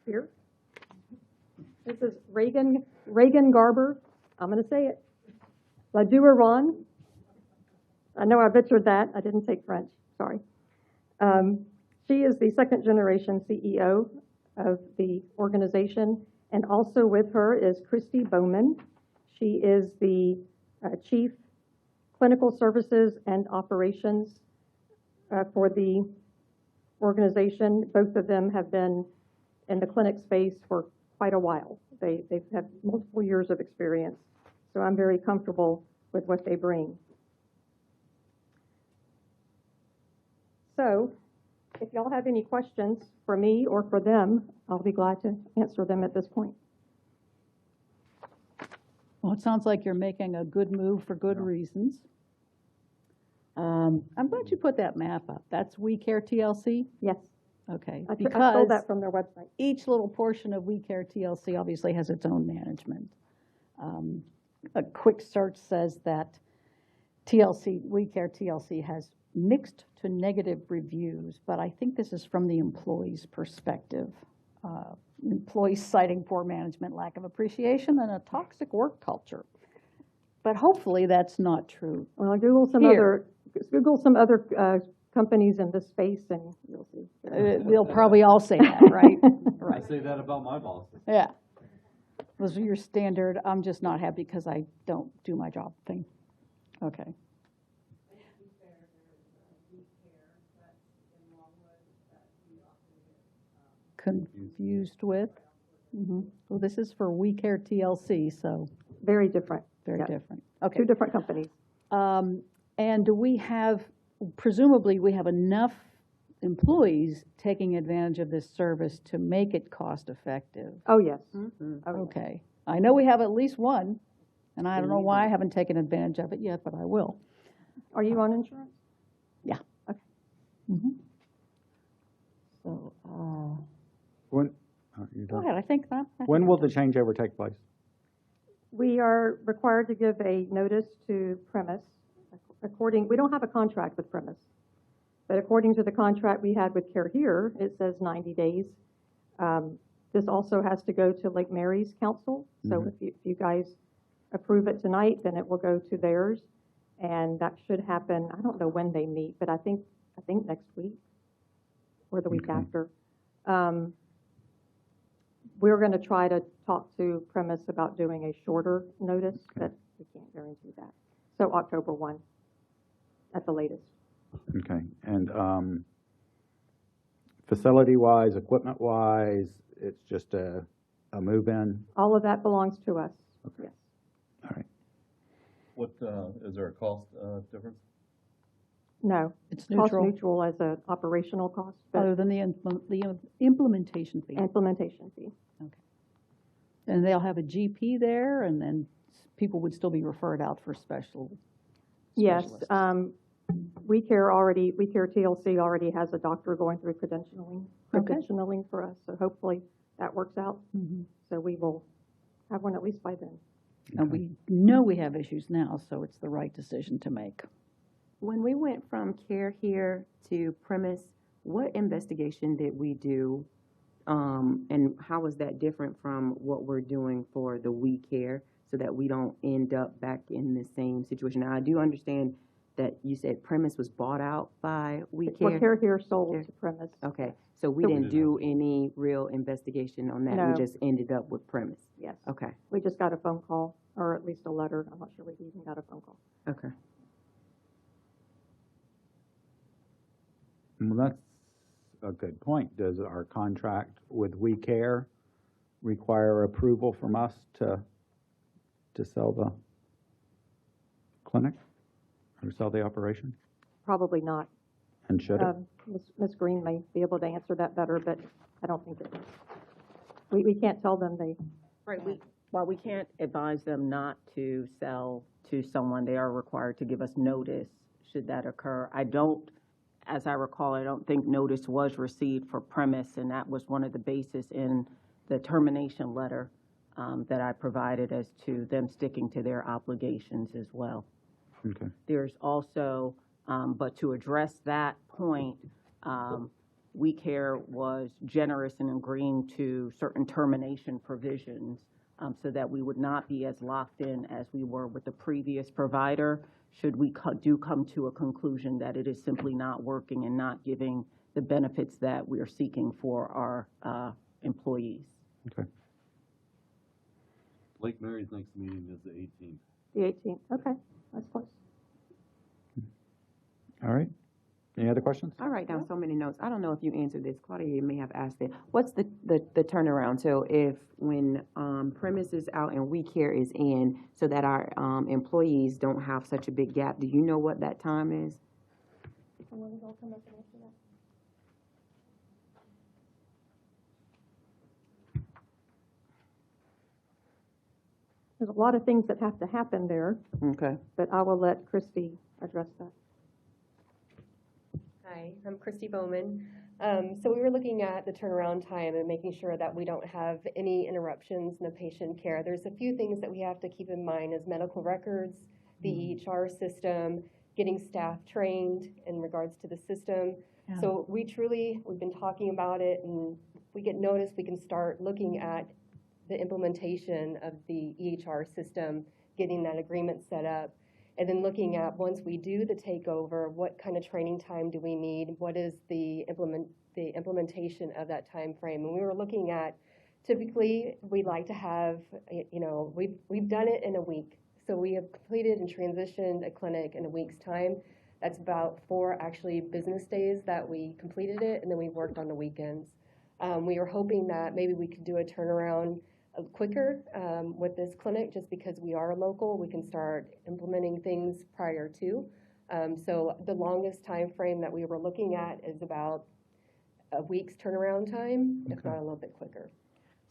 O: here. This is Reagan Garber. I'm going to say it. Ladouaron. I know I butchered that. I didn't take French. Sorry. She is the second-generation CEO of the organization, and also with her is Christy Bowman. She is the Chief Clinical Services and Operations for the organization. Both of them have been in the clinic space for quite a while. They've had multiple years of experience, so I'm very comfortable with what they bring. So, if y'all have any questions for me or for them, I'll be glad to answer them at this point.
A: Well, it sounds like you're making a good move for good reasons. I'm glad you put that map up. That's We Care TLC?
O: Yes.
A: Okay.
O: I
A: Because
O: stole that from their website.
A: each little portion of We Care TLC obviously has its own management. A quick search says that We Care TLC has mixed to negative reviews, but I think this is from the employee's perspective. Employees citing poor management, lack of appreciation, and a toxic work culture. But hopefully that's not true.
O: Well, Google some other companies in this space, and you'll see.
A: We'll probably all say that, right?
E: I say that about my bosses.
A: Yeah. Those are your standard, I'm just not happy because I don't do my job thing. Okay. Confused with? Well, this is for We Care TLC, so.
O: Very different.
A: Very
O: Yeah.
A: different. Okay.
O: Two different companies.
A: And do we have, presumably, we have enough employees taking advantage of this service to make it cost effective?
O: Oh, yes.
A: Okay. I know we have at least one, and I don't know why I haven't taken advantage of it yet, but I will.
O: Are you on insurance?
A: Yeah.
O: Okay.
A: So,
B: When,
A: go ahead, I think that.
B: when will the changeover take place?
O: We are required to give a notice to Premise. We don't have a contract with Premise, but according to the contract we had with Care Here, it says 90 days. This also has to go to Lake Mary's council, so if you guys approve it tonight, then it will go to theirs, and that should happen, I don't know when they meet, but I think next week or the week after. We're going to try to talk to Premise about doing a shorter notice, but we can't guarantee that. So October 1 at the latest.
B: Okay, and facility-wise, equipment-wise, it's just a move-in?
O: All of that belongs to us.
B: Okay.
O: Yes.
B: All right.
E: What, is there a cost difference?
O: No.
A: It's
O: Cost
A: neutral,
O: neutral as an operational cost,
A: other
O: but
A: than the implementation fee.
O: implementation fee.
A: And they'll have a GP there, and then people would still be referred out for special.
O: Yes,
A: specialists.
O: We Care TLC already has a doctor going through credentialing for us, so hopefully that works out. So we will have one at least by then.
A: And we know we have issues now, so it's the right decision to make.
G: When we went from Care Here to Premise, what investigation did we do? And how is that different from what we're doing for the We Care, so that we don't end up back in the same situation? Now, I do understand that you said premise was bought out by We
O: Well,
G: Care?
O: Care Here sold to Premise.
G: Okay, so we didn't do any real investigation on that, we
O: No.
G: just ended up with premise?
O: Yes.
G: Okay,
O: We just got a phone call, or at least a letter. I'm not sure we even got a phone call.
G: okay.
B: Well, that's a good point. Does our contract with We Care require approval from us to sell the clinic or sell the operation?
O: Probably not.
B: And should it?
O: Ms. Green may be able to answer that better, but I don't think it, we can't tell them they.
M: Right, while we can't advise them not to sell to someone, they are required to give us notice should that occur. As I recall, I don't think notice was received for premise, and that was one of the bases in the termination letter that I provided as to them sticking to their obligations as well.
B: Okay.
M: There's also, but to address that point, We Care was generous in agreeing to certain termination provisions so that we would not be as locked in as we were with the previous provider should we do come to a conclusion that it is simply not working and not giving the benefits that we are seeking for our employees.
B: Okay.
E: Lake Mary's next meeting is the 18th.
O: The 18th, okay, that's close.
B: All right. Any other questions?
G: I write down so many notes. I don't know if you answered this. Claudia, you may have asked it. What's the turnaround? So if when premise is out and We Care is in, so that our employees don't have such a big gap, do you know what that time is?
O: There's a lot of things that have to happen there,
G: Okay.
O: but I will let Christy address that.
P: Hi, I'm Christy Bowman. So we were looking at the turnaround time and making sure that we don't have any interruptions in the patient care. There's a few things that we have to keep in mind as medical records, the EHR system, getting staff trained in regards to the system.
A: Yeah.
P: So we've been talking about it, and if we get notice, we can start looking at the implementation of the EHR system, getting that agreement set up. And then looking at, once we do the takeover, what kind of training time do we need? What is the implementation of that time frame? And we were looking at, typically, we'd like to have, we've done it in a week. So we have completed and transitioned a clinic in a week's time. That's about 4 actually business days that we completed it, and then we worked on the weekends. We were hoping that maybe we could do a turnaround quicker with this clinic, just because we are local, we can start implementing things prior to. So the longest time frame that we were looking at is about a week's turnaround time, if not a little bit quicker.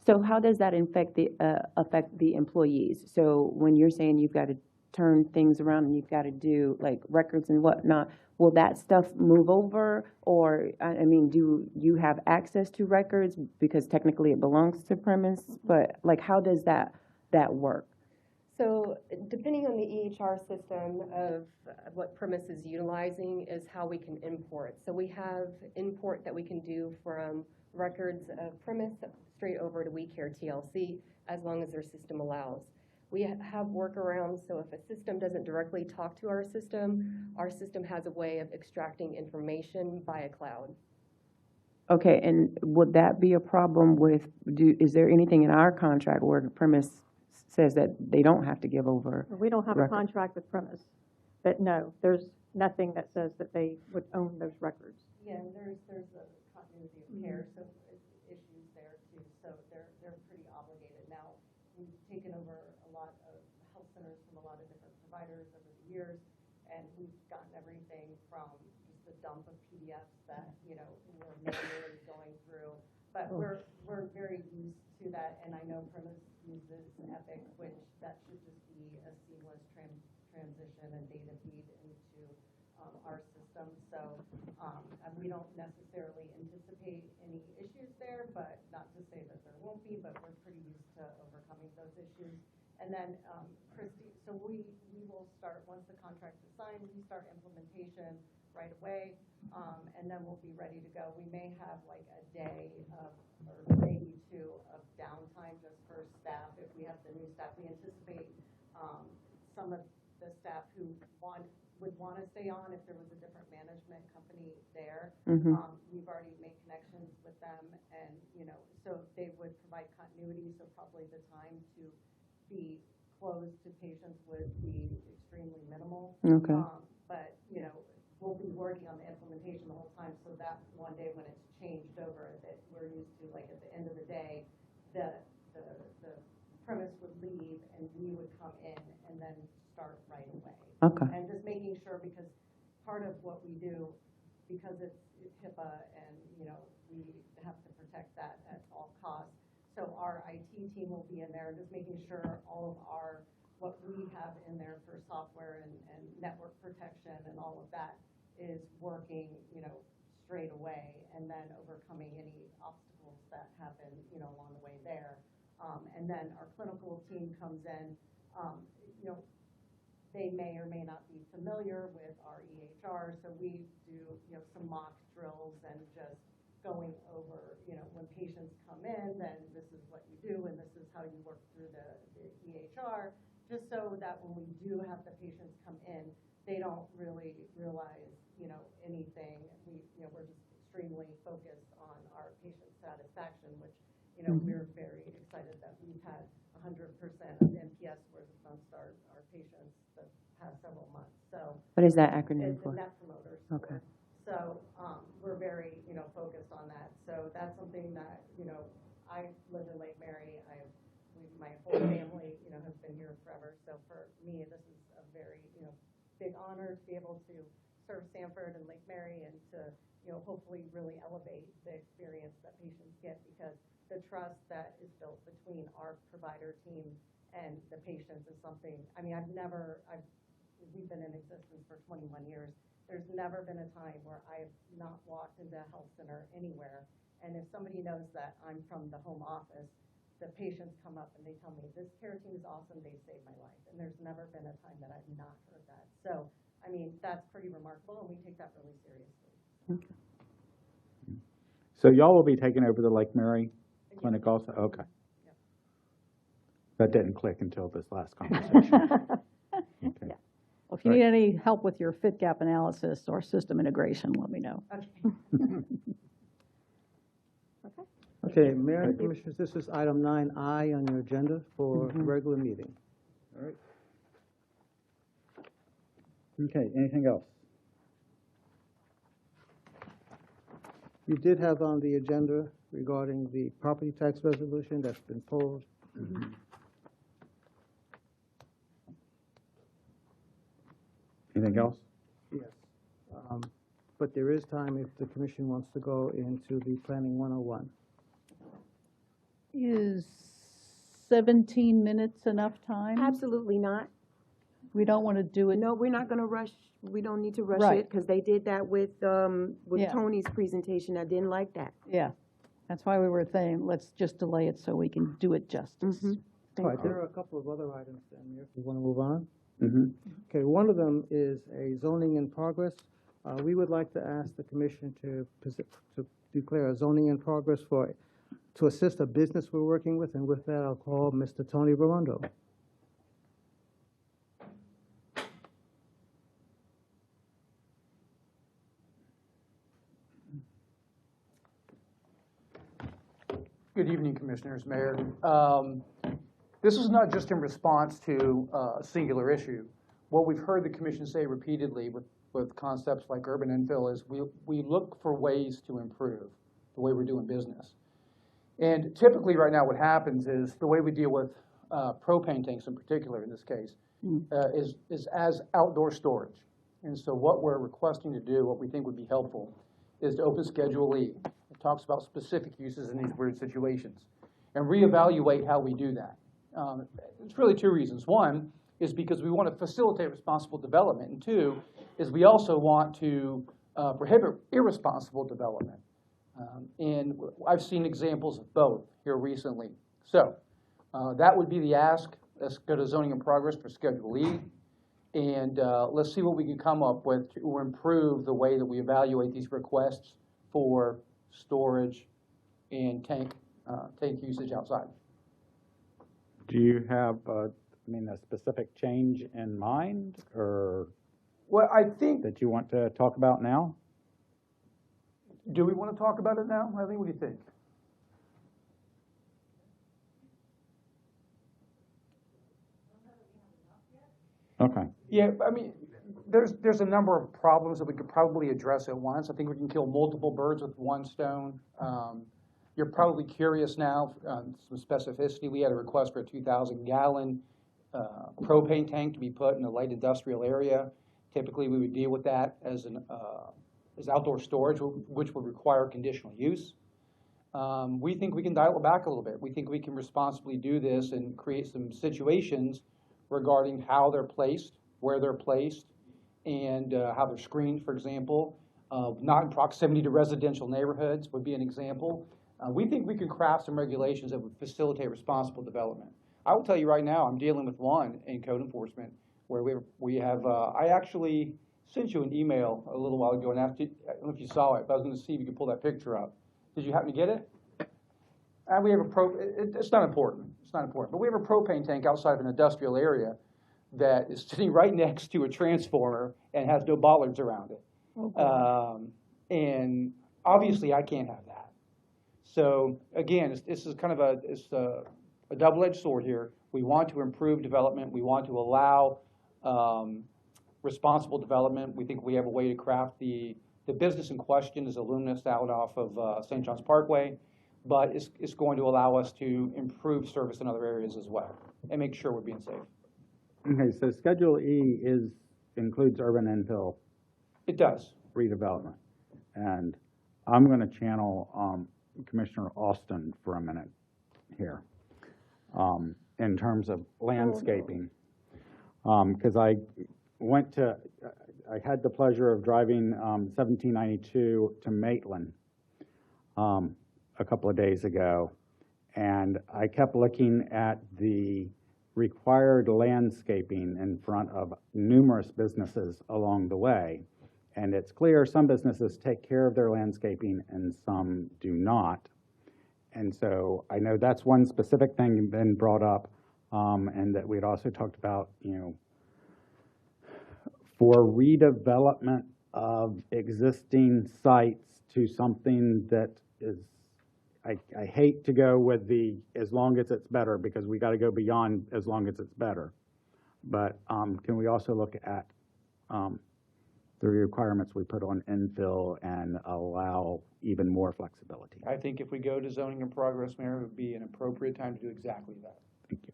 G: So how does that affect the employees? So when you're saying you've got to turn things around and you've got to do like records and whatnot, will that stuff move over? Or, I mean, do you have access to records? Because technically it belongs to premise, but like, how does that work?
P: So depending on the EHR system of what premise is utilizing is how we can import. So we have import that we can do from records of premise straight over to We Care TLC, as long as their system allows. We have workarounds, so if a system doesn't directly talk to our system has a way of extracting information via cloud.
G: Okay, and would that be a problem with, is there anything in our contract where the premise says that they don't have to give over?
O: We don't have a
G: records?
O: contract with Premise, but no, there's nothing that says that they would own those records.
P: Yeah, there's a continuity of care, so issues there too, so they're pretty obligated. Now, we've taken over a lot of health centers from a lot of different providers over the years, and we've gotten everything from just a dump of PDFs that, we're manually going through. But we're very used to that, and I know Premise uses Epic, which that should just be a seamless transition and data feed into our system. So we don't necessarily anticipate any issues there, but not to say that there won't be, but we're pretty used to overcoming those issues. And then, Christy, so we will start, once the contract is signed, we start implementation right away, and then we'll be ready to go. We may have like a day or maybe 2 of downtime just for staff. If we have the new staff, we anticipate some of the staff who would want to stay on if there was a different management company there.
G: Mhm.
P: We've already made connections with them, and, so they would provide continuity, so probably the time to be closed to patients would be extremely minimal.
G: Okay.
P: But, we'll be working on the implementation the whole time, so that one day when it's changed over, that we're used to, like, at the end of the day, the premise would leave and we would come in and then start right away.
G: Okay.
P: And just making sure, because part of what we do, because it's HIPAA and, we have to protect that at all costs. So our IT team will be in there, just making sure all of what we have in there for software and network protection and all of that is working, straight away, and then overcoming any obstacles that happen, along the way there. And then our clinical team comes in, they may or may not be familiar with our EHR, so we do, some mock drills and just going over, when patients come in, then this is what you do, and this is how you work through the EHR, just so that when we do have the patients come in, they don't really realize, anything. We're just extremely focused on our patient satisfaction, which, we're very excited that we've had 100% of NPS scores amongst our patients the past several months. So
G: What is that acronym
P: it's
G: for?
P: a Net Promoter Score.
G: Okay.
P: So we're very, focused on that. So that's something that, I live in Lake Mary. My whole family, has been here forever. So for me, this is a very, big honor to be able to serve Sanford and Lake Mary and to, hopefully really elevate the experience that patients get, because the trust that is built between our provider team and the patients is something, we've been in existence for 21 years. There's never been a time where I've not walked into a health center anywhere, and if somebody knows that I'm from the home office, the patients come up and they tell me, this care team is awesome, they saved my life. And there's never been a time that I've not heard that. So, that's pretty remarkable, and we take that really seriously.
G: Okay.
B: So y'all will be taking over the Lake Mary clinic also? Okay.
P: Yep.
B: That didn't click until this last conversation. Okay.
A: Yeah. Well, if you need any help with your fit gap analysis or system integration, let me know.
P: Okay.
D: Okay, Mayor and Commissioners, this is item 9I on your agenda for regular meeting.
B: All right. Okay, anything else?
D: You did have on the agenda regarding the property tax resolution that's been pulled.
B: Anything else?
D: Yes. But there is time if the commission wants to go into the Planning 101.
A: Is 17 minutes enough time?
G: Absolutely not.
A: We don't want to do it.
G: No, we're not gonna rush, we don't need to rush
A: Right.
G: it, because they did that with
A: Yeah.
G: Tony's presentation. I didn't like that.
A: Yeah, that's why we were saying, let's just delay it so we can do it justice.
D: All right, there are a couple of other items then, Mayor, if you want to move on.
B: Mm-hmm.
D: Okay, one of them is a zoning in progress. We would like to ask the commission to declare a zoning in progress to assist a business we're working with, and with that, I'll call Mr. Tony Raimondo.
Q: Good evening, Commissioners, Mayor. This is not just in response to a singular issue. What we've heard the Commission say repeatedly with concepts like urban infill is we look for ways to improve the way we're doing business. And typically right now what happens is the way we deal with propane tanks in particular in this case is as outdoor storage. And so what we're requesting to do, what we think would be helpful, is to open Schedule E. It talks about specific uses in these weird situations and reevaluate how we do that. It's really two reasons. One is because we want to facilitate responsible development, and two is we also want to prohibit irresponsible development. And I've seen examples of both here recently. So that would be the ask. Let's go to zoning in progress for Schedule E, and let's see what we can come up with to improve the way that we evaluate these requests for storage and tank usage outside.
B: Do you have, a specific change in mind, or?
Q: Well, I think,
B: that you want to talk about now?
Q: do we want to talk about it now? Eileen, what do you think?
B: Okay.
Q: Yeah, I mean, there's a number of problems that we could probably address at once. I think we can kill multiple birds with one stone. You're probably curious now, some specificity. We had a request for a 2,000-gallon propane tank to be put in a light industrial area. Typically, we would deal with that as outdoor storage, which would require conditional use. We think we can dial it back a little bit. We think we can responsibly do this and create some situations regarding how they're placed, where they're placed, and how they're screened, for example. Not in proximity to residential neighborhoods would be an example. We think we can craft some regulations that would facilitate responsible development. I will tell you right now, I'm dealing with one in code enforcement where we have, I actually sent you an email a little while ago, and after, I don't know if you saw it, but I was going to see if you could pull that picture up. Did you happen to get it? We have it's not important. It's not important. But we have a propane tank outside of an industrial area that is sitting right next to a transformer and has no bollards around it. Okay. And obviously, I can't have that. So again, this is kind of a double-edged sword here. We want to improve development. We want to allow responsible development. We think we have a way to craft the business in question is a luminous out off of St. John's Parkway, but it's going to allow us to improve service in other areas as well and make sure we're being safe.
B: Okay, so Schedule E includes urban infill.
Q: It does.
B: Redevelopment. And I'm going to channel Commissioner Austin for a minute here in terms of landscaping. Because I had the pleasure of driving 1792 to Maitland a couple of days ago, and I kept looking at the required landscaping in front of numerous businesses along the way. And it's clear some businesses take care of their landscaping and some do not. And so I know that's one specific thing been brought up, and that we'd also talked about, for redevelopment of existing sites to something that is, I hate to go with the as long as it's better, because we got to go beyond as long as it's better. But can we also look at the requirements we put on infill and allow even more flexibility?
Q: I think if we go to zoning in progress, Mayor, it would be an appropriate time to do exactly that.
B: Thank you.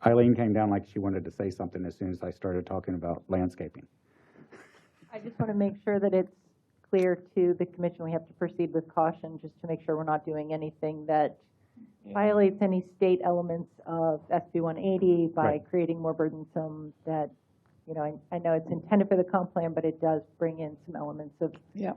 B: Eileen came down like she wanted to say something as soon as I started talking about landscaping.
L: I just want to make sure that it's clear to the commission we have to proceed with caution, just to make sure we're not doing anything that violates any state elements of SB 180 by creating more burdensome that, I know it's intended for the comp plan, but it does bring in some elements of,
Q: Yeah,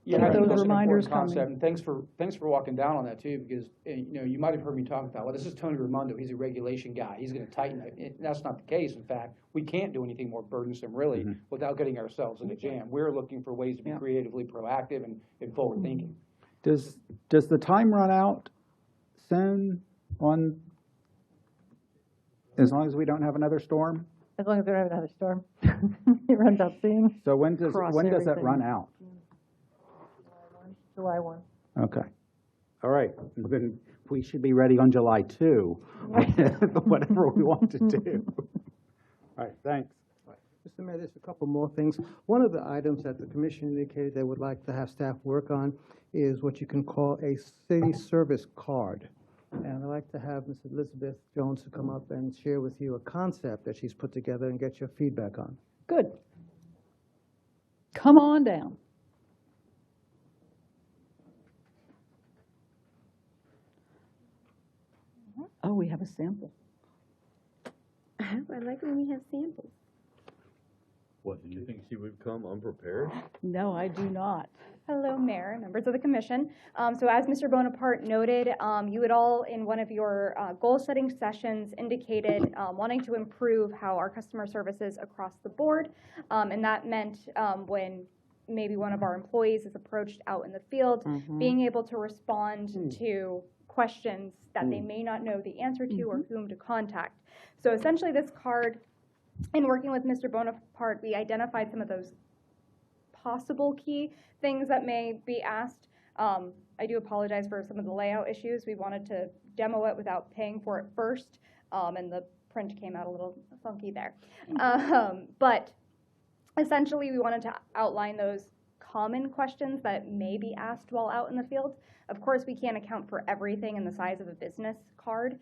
A: Yeah,
Q: I think
A: those
Q: that's an
A: reminders
Q: important concept,
A: coming.
Q: and thanks for walking down on that too, because you might have heard me talk about, well, this is Tony Raimondo, he's a regulation guy, he's going to tighten it. That's not the case. In fact, we can't do anything more burdensome really without getting ourselves in a jam. We're looking for ways to be creatively proactive and forward thinking.
B: Does the time run out soon on, as long as we don't have another storm?
L: as long as we don't have another storm. It runs out soon.
B: So when does that
L: everything.
B: run out?
L: July 1.
B: Okay. All right. Then we should be ready on July 2, whatever we want to do. All right, thanks.
D: Mr. Mayor, there's a couple more things. One of the items that the commission indicated they would like to have staff work on is what you can call a city service card. And I'd like to have Ms. Elizabeth Jones to come up and share with you a concept that she's put together and get your feedback on.
A: Good. Come on down. Oh, we have a sample.
R: I like when we have samples.
E: What, did you think she would come unprepared?
A: No, I do not.
R: Hello, Mayor, members of the Commission. So as Mr. Bonaparte noted, you had all, in one of your goal-setting sessions, indicated wanting to improve how our customer services across the board, and that meant when maybe one of our employees is approached out in the field, being able to respond to questions that they may not know the answer to or whom to contact. So essentially this card in working with Mr. Bonaparte, we identified some of those possible key things that may be asked. I do apologize for some of the layout issues. We wanted to demo it without paying for it first, and the print came out a little funky there. But essentially, we wanted to outline those common questions that may be asked while out in the field. Of course, we can't account for everything in the size of a business card.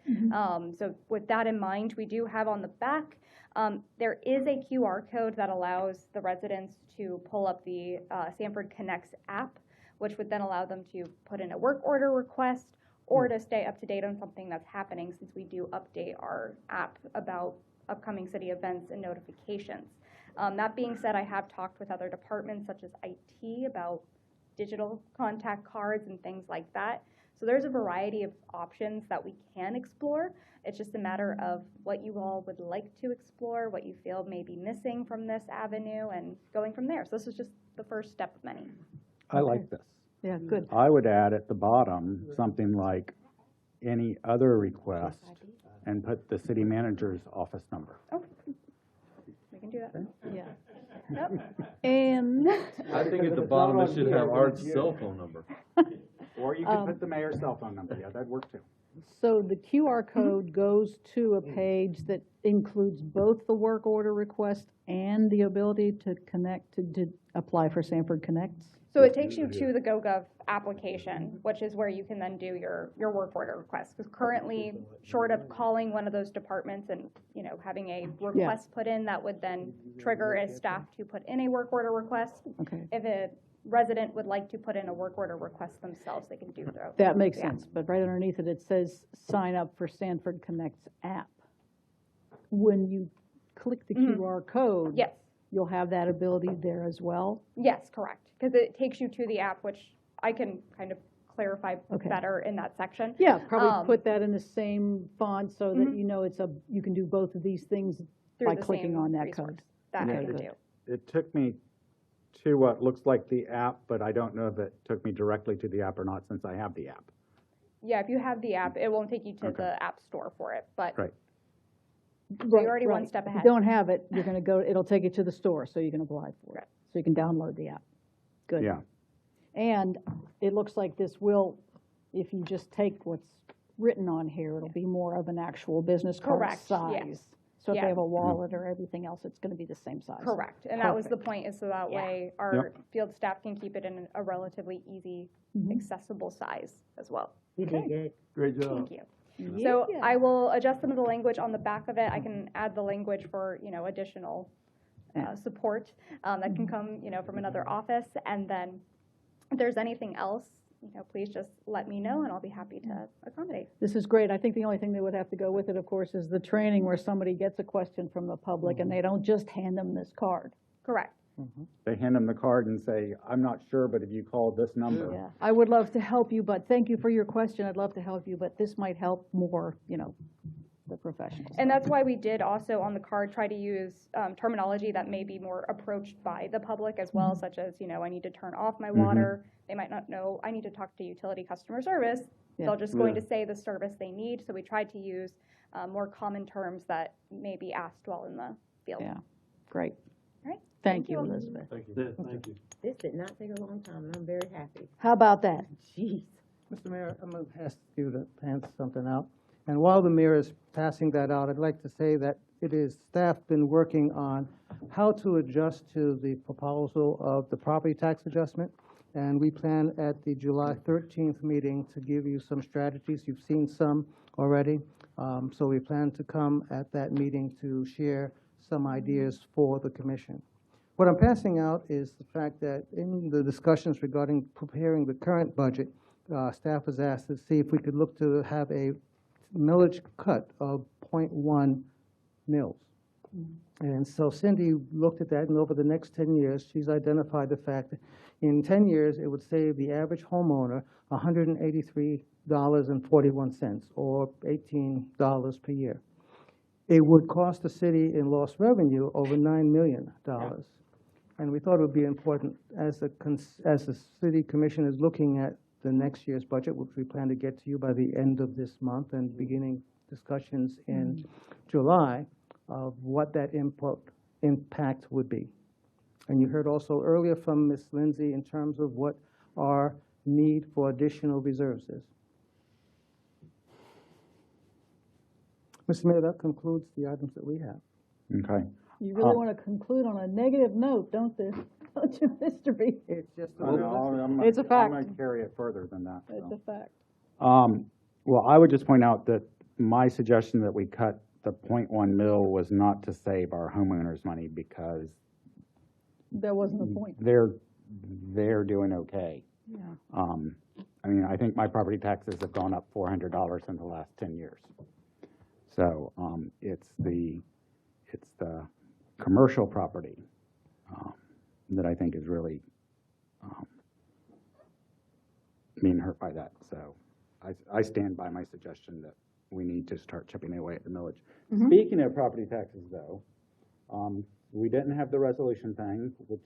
R: So with that in mind, we do have on the back, there is a QR code that allows the residents to pull up the Sanford Connects app, which would then allow them to put in a work order request or to stay up to date on something that's happening, since we do update our app about upcoming city events and notifications. That being said, I have talked with other departments such as IT about digital contact cards and things like that. So there's a variety of options that we can explore. It's just a matter of what you all would like to explore, what you feel may be missing from this avenue, and going from there. So this is just the first step of many.
B: I like this.
A: Yeah, good.
B: I would add at the bottom something like any other request and put the city manager's office number.
R: Oh, we can do that.
A: Yeah.
R: Yep.
A: And
E: I think at the bottom it should have Art's cell phone number.
B: Or you could put the mayor's cell phone number. Yeah, that'd work too.
A: so the QR code goes to a page that includes both the work order request and the ability to connect, to apply for Sanford Connects?
R: So it takes you to the GoGov application, which is where you can then do your work order request. Because currently, short of calling one of those departments and, you know, having a request put in, that would then trigger a staff to put in a work order request.
A: Okay.
R: If a resident would like to put in a work order request themselves, they can do so.
A: That makes sense, but right underneath it, it says sign up for Sanford Connects app. When you click the QR code,
R: Yes.
A: you'll have that ability there as well?
R: Yes, correct. Because it takes you to the app, which I can kind of clarify
A: Okay.
R: better in that section.
A: Yeah, probably put that in the same font so that
R: Mhm.
A: you know you can do both of these things
R: Through
A: by
R: the
A: clicking
R: same
A: on that
R: resource
A: code.
R: that I
A: Okay,
R: can
A: good.
R: do.
B: It took me to what looks like the app, but I don't know if it took me directly to the app or not since I have the app.
R: Yeah, if you have the app, it won't take you to the app store for it, but
B: Right.
R: so you're already one step
A: If
R: ahead.
A: you don't have it, you're going to go, it'll take you to the store, so you can apply for it. So you can download the app. Good.
B: Yeah.
A: And it looks like this will, if you just take what's written on here, it'll be more of an actual business card
R: Correct, yeah.
A: size. So if
R: Yeah.
A: they have a wallet or everything else, it's going to be the same size.
R: Correct, and that was the
A: Perfect.
R: point, is so that way our field staff can keep it in a relatively easy, accessible size as well.
A: You did good.
E: Great
R: Thank you. So I will adjust some of the language on the back of it. I can add the language for, you know, additional support that can come, you know, from another office. And then if there's anything else, you know, please just let me know and I'll be happy to accommodate.
A: This is great. I think the only thing that would have to go with it, of course, is the training where somebody gets a question from the public and they don't just hand them this card.
R: Correct.
B: They hand them the card and say, I'm not sure, but if you call this number.
A: Yeah, I would love to help you, but thank you for your question. I'd love to help you, but this might help more, you know, the professionals.
R: And that's why we did also on the card try to use terminology that may be more approached by the public as well, such as, you know, I need to turn off my water. They might not know I need to talk to utility customer service.
A: Yeah.
R: They're just going to say the service they need. So we tried to use more common terms that may be asked while in the field.
A: Yeah, great.
R: All right.
A: Thank you, Elizabeth.
E: Thank you. Thank you.
S: This did not take a long time, and I'm very happy.
A: How about that?
S: Jeez.
D: Mr. Mayor, I'm going to ask you to pass something out. And while the mayor is passing that out, I'd like to say that it is staff been working on how to adjust to the proposal of the property tax adjustment. And we plan at the July 13th meeting to give you some strategies. You've seen some already. So we plan to come at that meeting to share some ideas for the commission. What I'm passing out is the fact that in the discussions regarding preparing the current budget, staff was asked to see if we could look to have a millage cut of 0.1 mils. And so Cindy looked at that, and over the next 10 years, she's identified the fact that in 10 years, it would save the average homeowner $183.41, or $18 per year. It would cost the city in lost revenue over $9 million. And we thought it would be important as the city commission is looking at the next year's budget, which we plan to get to you by the end of this month and beginning discussions in July, of what that impact would be. And you heard also earlier from Ms. Lindsay in terms of what our need for additional reserves is. Mr. Mayor, that concludes the items that we have.
B: Okay.
A: You really want to conclude on a negative note, don't you, Mr. B?
D: It's just
A: It's a fact.
B: I'm going to carry it further than that.
A: It's
B: so.
A: a fact.
B: Well, I would just point out that my suggestion that we cut the 0.1 mil was not to save our homeowners money because
A: There wasn't a point.
B: they're doing okay.
A: Yeah.
B: I mean, I think my property taxes have gone up $400 in the last 10 years. So it's the commercial property that I think is really being hurt by that. So I stand by my suggestion that we need to start chipping away at the millage.
A: Mm-hmm.
B: Speaking of property taxes, though, we didn't have the resolution thing, which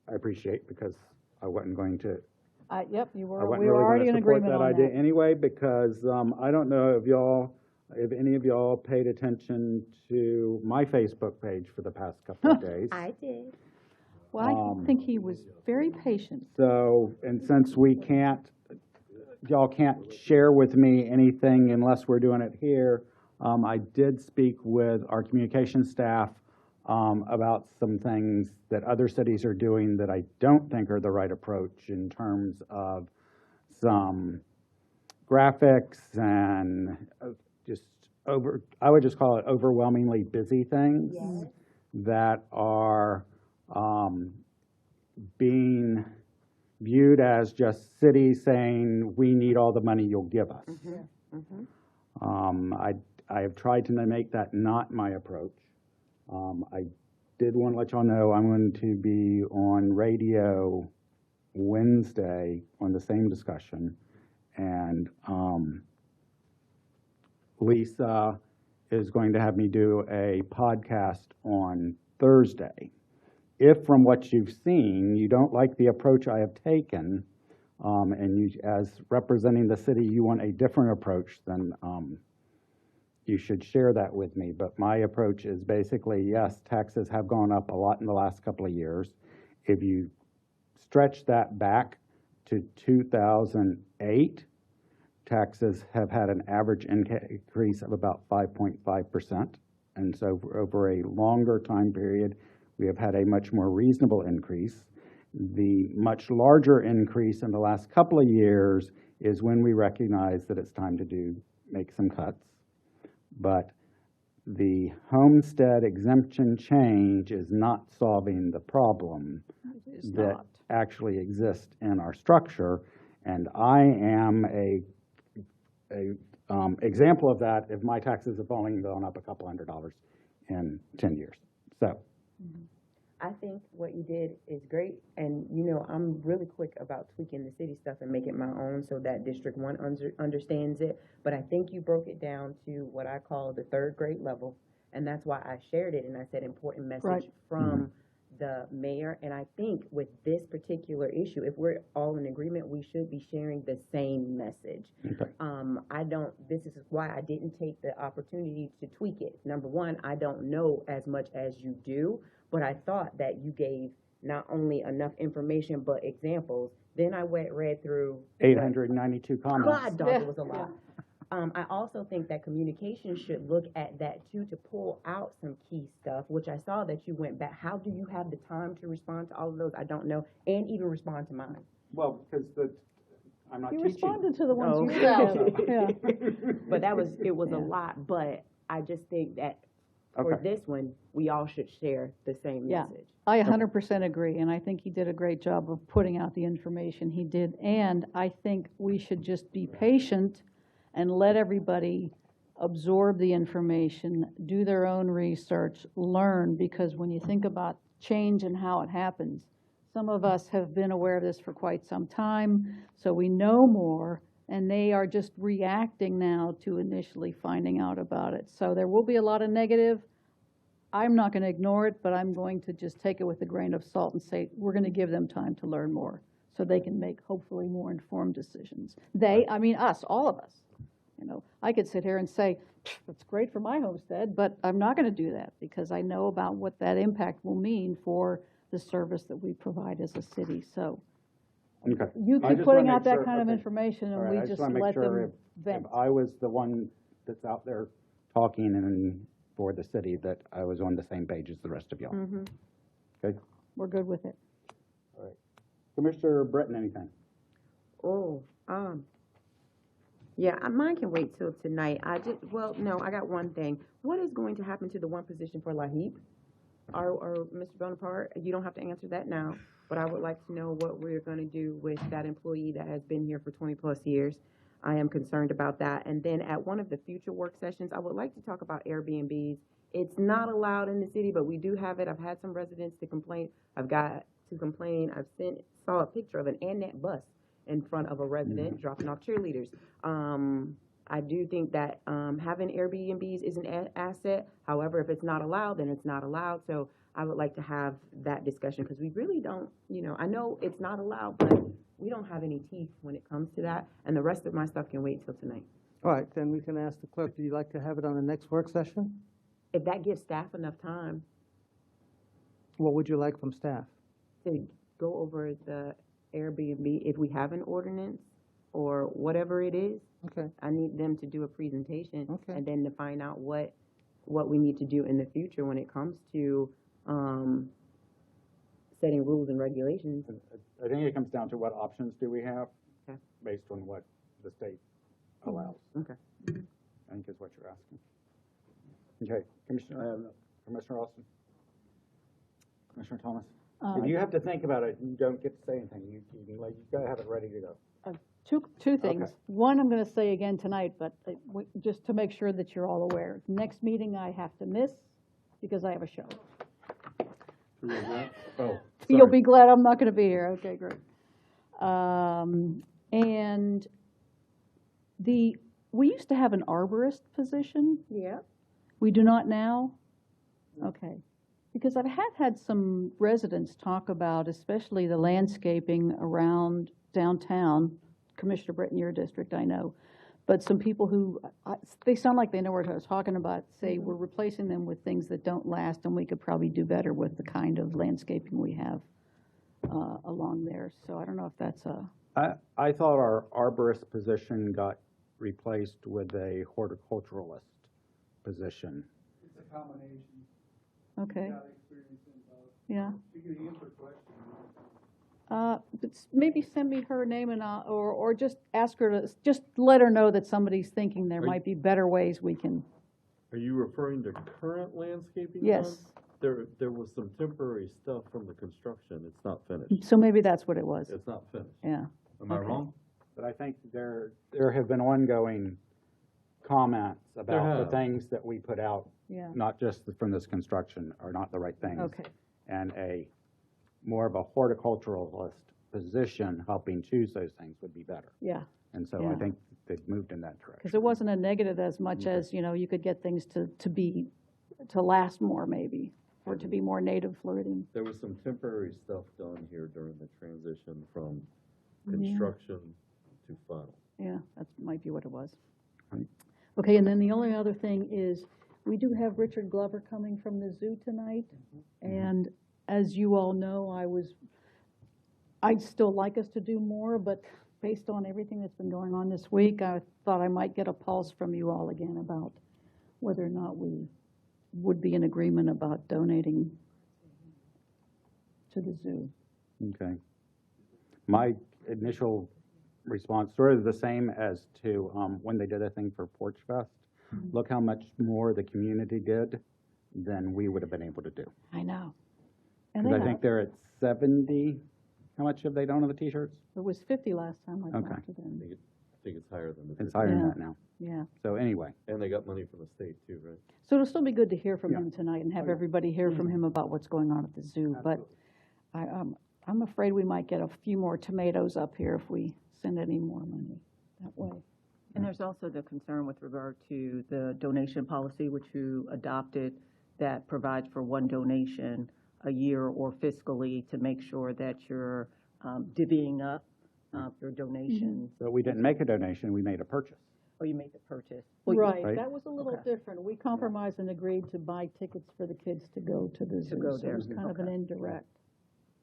B: I appreciate because I wasn't going to.
A: Yep, you were.
B: I wasn't
A: We were
B: really
A: already in
B: going to support
A: agreement
B: that
A: on
B: idea
A: that.
B: anyway because I don't know if any of y'all paid attention to my Facebook page for the past couple of days.
S: I did.
A: Well, I think he was very patient.
B: So, and since y'all can't share with me anything unless we're doing it here, I did speak with our communication staff about some things that other cities are doing that I don't think are the right approach in terms of some graphics and I would just call it overwhelmingly busy things that are being viewed as just cities saying, we need all the money you'll give us. I have tried to make that not my approach. I did want to let y'all know I'm going to be on radio Wednesday on the same discussion. And Lisa is going to have me do a podcast on Thursday. If from what you've seen, you don't like the approach I have taken, and you, as representing the city, you want a different approach, then you should share that with me. But my approach is basically, yes, taxes have gone up a lot in the last couple of years. If you stretch that back to 2008, taxes have had an average increase of about 5.5%. And so over a longer time period, we have had a much more reasonable increase. The much larger increase in the last couple of years is when we recognize that it's time to make some cuts. But the homestead exemption change is not solving the problem that actually exists in our structure. And I am a example of that if my taxes have only gone up a couple $100 in 10 years. So.
G: I think what you did is great, and you know, I'm really quick about tweaking the city stuff and make it my own so that District 1 understands it, but I think you broke it down to what I call the third grade level, and that's why I shared it, and I said important message from the mayor, and I think with this particular issue, if we're all in agreement, we should be sharing the same message.
B: Okay.
G: This is why I didn't take the opportunity to tweak it. Number one, I don't know as much as you do, but I thought that you gave not only enough information, but examples. Then I read through
B: 892 comments.
G: God, dog, it was a lot. I also think that communication should look at that too, to pull out some key stuff, which I saw that you went back. How do you have the time to respond to all of those? I don't know, and even respond to mine.
B: Well, because I'm not
A: You
B: teaching.
A: responded to the ones you
G: Okay.
A: said. Yeah.
G: But it was a lot, but I just think that for this one, we all should share the same message.
A: I 100% agree, and I think he did a great job of putting out the information he did, and I think we should just be patient and let everybody absorb the information, do their own research, learn, because when you think about change and how it happens, some of us have been aware of this for quite some time, so we know more, and they are just reacting now to initially finding out about it. So there will be a lot of negative. I'm not going to ignore it, but I'm going to just take it with a grain of salt and say, we're going to give them time to learn more so they can make hopefully more informed decisions. I mean us, all of us. You know, I could sit here and say, that's great for my homestead, but I'm not going to do that because I know about what that impact will mean for the service that we provide as a city. So
B: Okay.
A: you
B: I
A: keep
B: just
A: putting
B: wanna
A: out
B: make
A: that
B: sure-
A: kind of
B: okay.
A: information
B: All
A: and
B: right,
A: we
B: I
A: just
B: wanna make
A: let
B: sure
A: them vent.
B: If I was the one that's out there talking and for the city, that I was on the same page as the rest of y'all.
A: Mhm.
B: Okay?
A: We're good with it.
B: All right. Commissioner Britton, anything?
G: Oh, yeah, mine can wait till tonight. Well, no, I got one thing. What is going to happen to the one position for LaHeap? Or Mr. Bonaparte, you don't have to answer that now, but I would like to know what we're gonna do with that employee that has been here for 20+ years. I am concerned about that. And then at one of the future work sessions, I would like to talk about Airbnbs. It's not allowed in the city, but we do have it. I've had some residents to complain. I've saw a picture of an Annette bus in front of a resident dropping off cheerleaders. I do think that having Airbnbs is an asset. However, if it's not allowed, then it's not allowed. So I would like to have that discussion because we really don't, I know it's not allowed, but we don't have any teeth when it comes to that. And the rest of my stuff can wait till tonight.
D: All right, then we can ask the clerk, do you like to have it on the next work session?
G: If that gives staff enough time
D: What would you like from staff?
G: to go over the Airbnb, if we have an ordinance or whatever it is,
D: Okay.
G: I need them to do a presentation.
D: Okay.
G: And then to find out what we need to do in the future when it comes to, setting rules and regulations.
B: I think it comes down to what options do we have
G: Okay.
B: based on what the state allows,
G: Okay.
B: I think is what you're asking. Okay, Commissioner Austin? Commissioner Thomas? If you have to think about it, you don't get to say anything. You gotta have it ready to go.
A: Two things.
B: Okay.
A: One, I'm going to say again tonight, but just to make sure that you're all aware. Next meeting I have to miss because I have a show.
B: Oh,
A: You'll be glad I'm not going to be here. Okay, great. And we used to have an arborist position.
G: Yeah.
A: We do not now? Okay. Because I've had some residents talk about, especially the landscaping around downtown, Commissioner Britton, your district, I know, but some people who, they sound like they know what I was talking about, say we're replacing them with things that don't last, and we could probably do better with the kind of landscaping we have along there. So I don't know if that's
B: I thought our arborist position got replaced with a horticulturalist position.
T: It's a combination.
A: Okay.
T: Got experience in both.
A: Yeah.
T: You can answer questions.
A: But maybe send me her name and or just ask her to, just let her know that somebody's thinking there might be better ways we can.
E: Are you referring to current landscaping?
A: Yes.
E: There was some temporary stuff from the construction. It's not finished.
A: So maybe that's what it was.
E: It's not finished.
A: Yeah.
E: Am I wrong?
B: But I think there have been ongoing comments about the things that we put out,
A: Yeah.
B: not just from this construction, are not the right things.
A: Okay.
B: And more of a horticulturalist position, helping choose those things would be better.
A: Yeah.
B: And so
A: Yeah.
B: I think they've moved in that direction.
A: Because it wasn't a negative as much as, you could get things to last more maybe, or to be more native floating.
E: There was some temporary stuff done here during the transition from
A: Yeah.
E: construction to final.
A: Yeah, that might be what it was. Okay, and then the only other thing is, we do have Richard Glover coming from the zoo tonight. And as you all know, I'd still like us to do more, but based on everything that's been going on this week, I thought I might get a pulse from you all again about whether or not we would be in agreement about donating to the zoo.
B: Okay. My initial response, sort of the same as to when they did a thing for Porch Fest. Look how much more the community did than we would have been able to do.
A: I know. And
B: Because I
A: they
B: think
A: have.
B: they're at 70. How much have they done on the T-shirts?
A: It was 50 last time I
B: Okay.
A: talked to them.
E: I think it's higher than the.
B: It's higher than
A: Yeah.
B: that now.
A: Yeah.
B: So anyway.
E: And they got money from the state too, right?
A: So it'll still be good to hear from
B: Yeah.
A: him tonight and have
B: Oh, yeah.
A: everybody hear from him about what's going on at the zoo. But I'm afraid we might get a few more tomatoes up here if we send any more money that way.
M: And there's also the concern with regard to the donation policy, which you adopted, that provides for one donation a year or fiscally to make sure that you're divvying up your donations.
B: So we didn't make a donation, we made a purchase.
M: Or you made the purchase?
A: Right,
E: Right.
A: that was a little different. We compromised and agreed to buy tickets for the kids to go to the zoo.
M: go
A: So it was
M: there,
A: kind of an
M: okay.
A: indirect.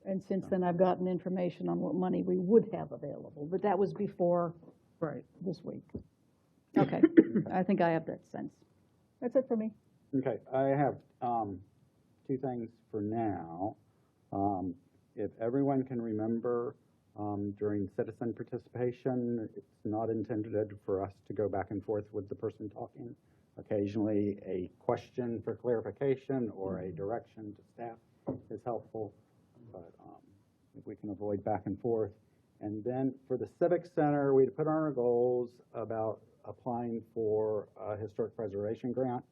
A: And since then, I've gotten information on what money we would have available, but that was before
M: Right.
A: this week. Okay, I think I have that sense. That's it for me.
B: Okay, I have two things for now. If everyone can remember, during citizen participation, it's not intended for us to go back and forth with the person talking. Occasionally, a question for clarification or a direction to staff is helpful, but if we can avoid back and forth. And then for the Civic Center, we put on our goals about applying for a historic preservation grant,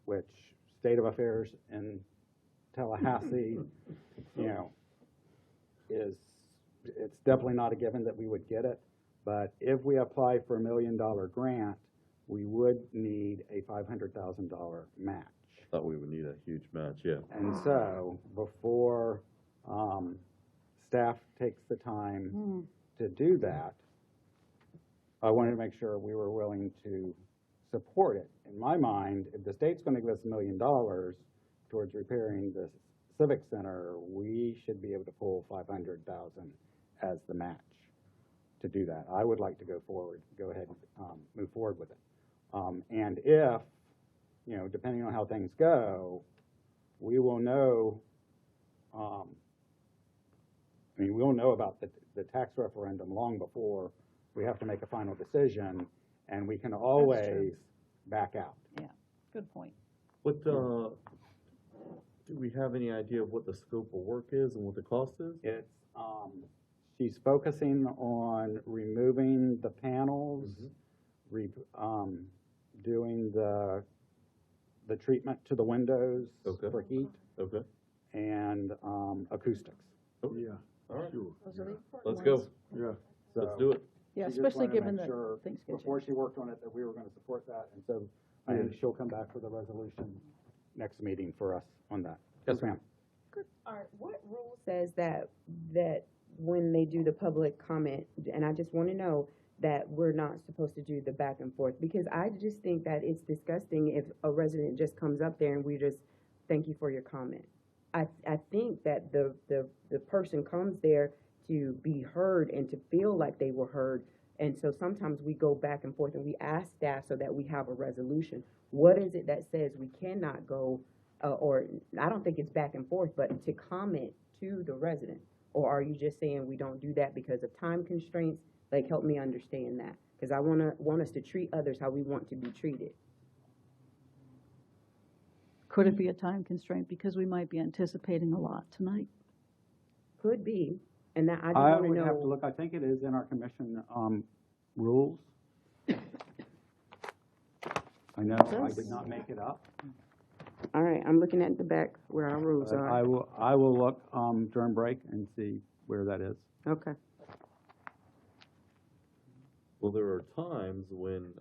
B: which state of affairs in Tallahassee, it's definitely not a given that we would get it. But if we apply for $1 million grant, we would need a $500,000 match.
E: Thought we would need a huge match, yeah.
B: And so before staff takes the time to do that, I wanted to make sure we were willing to support it. In my mind, if the state's going to give us $1 million towards repairing the Civic Center, we should be able to pull $500,000 as the match to do that. I would like to go ahead and move forward with it. And if, depending on how things go, we will know, we'll know about the tax referendum long before we have to make a final decision, and we can always back out.
A: Yeah, good point.
E: What, do we have any idea of what the scope of work is and what the cost is?
B: It's, she's focusing on removing the panels, doing the treatment to the windows for heat.
E: Okay.
B: And acoustics.
E: Yeah. All right.
B: Sure.
A: Those are the important
E: Let's go.
A: ones.
E: Yeah.
B: So
E: Let's do it.
A: Yeah,
B: she just
A: especially
B: wanted to
A: given
B: make
A: that
B: sure
A: things get
B: before she worked on it that we were going to support that, and so I think she'll come back with a resolution next meeting for us on that. Yes, ma'am.
G: All right, what rule says that when they do the public comment, and I just want to know that we're not supposed to do the back and forth? Because I just think that it's disgusting if a resident just comes up there and we just, thank you for your comment. I think that the person comes there to be heard and to feel like they were heard. And so sometimes we go back and forth and we ask staff so that we have a resolution. What is it that says we cannot go, or I don't think it's back and forth, but to comment to the resident? Or are you just saying we don't do that because of time constraints? Like, help me understand that, because I want us to treat others how we want to be treated.
A: Could it be a time constraint because we might be anticipating a lot tonight?
G: Could be, and that I just
B: I
G: want to
B: would
G: know.
B: have to look. I think it is in our commission rules. I know I did not make it up.
G: All right, I'm looking at the back where our rules are.
B: I will look during break and see where that is.
G: Okay.
E: Well, there are times when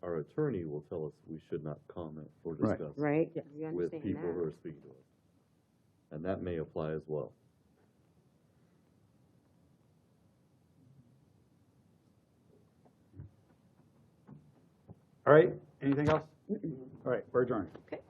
E: our attorney will tell us we should not comment or
B: Right.
E: discuss
G: Right, we
E: with
G: understand
E: people
G: that.
E: who are speaking to us. And that may apply as well.
B: All right, anything else? All right, we're adjourned.
A: Okay.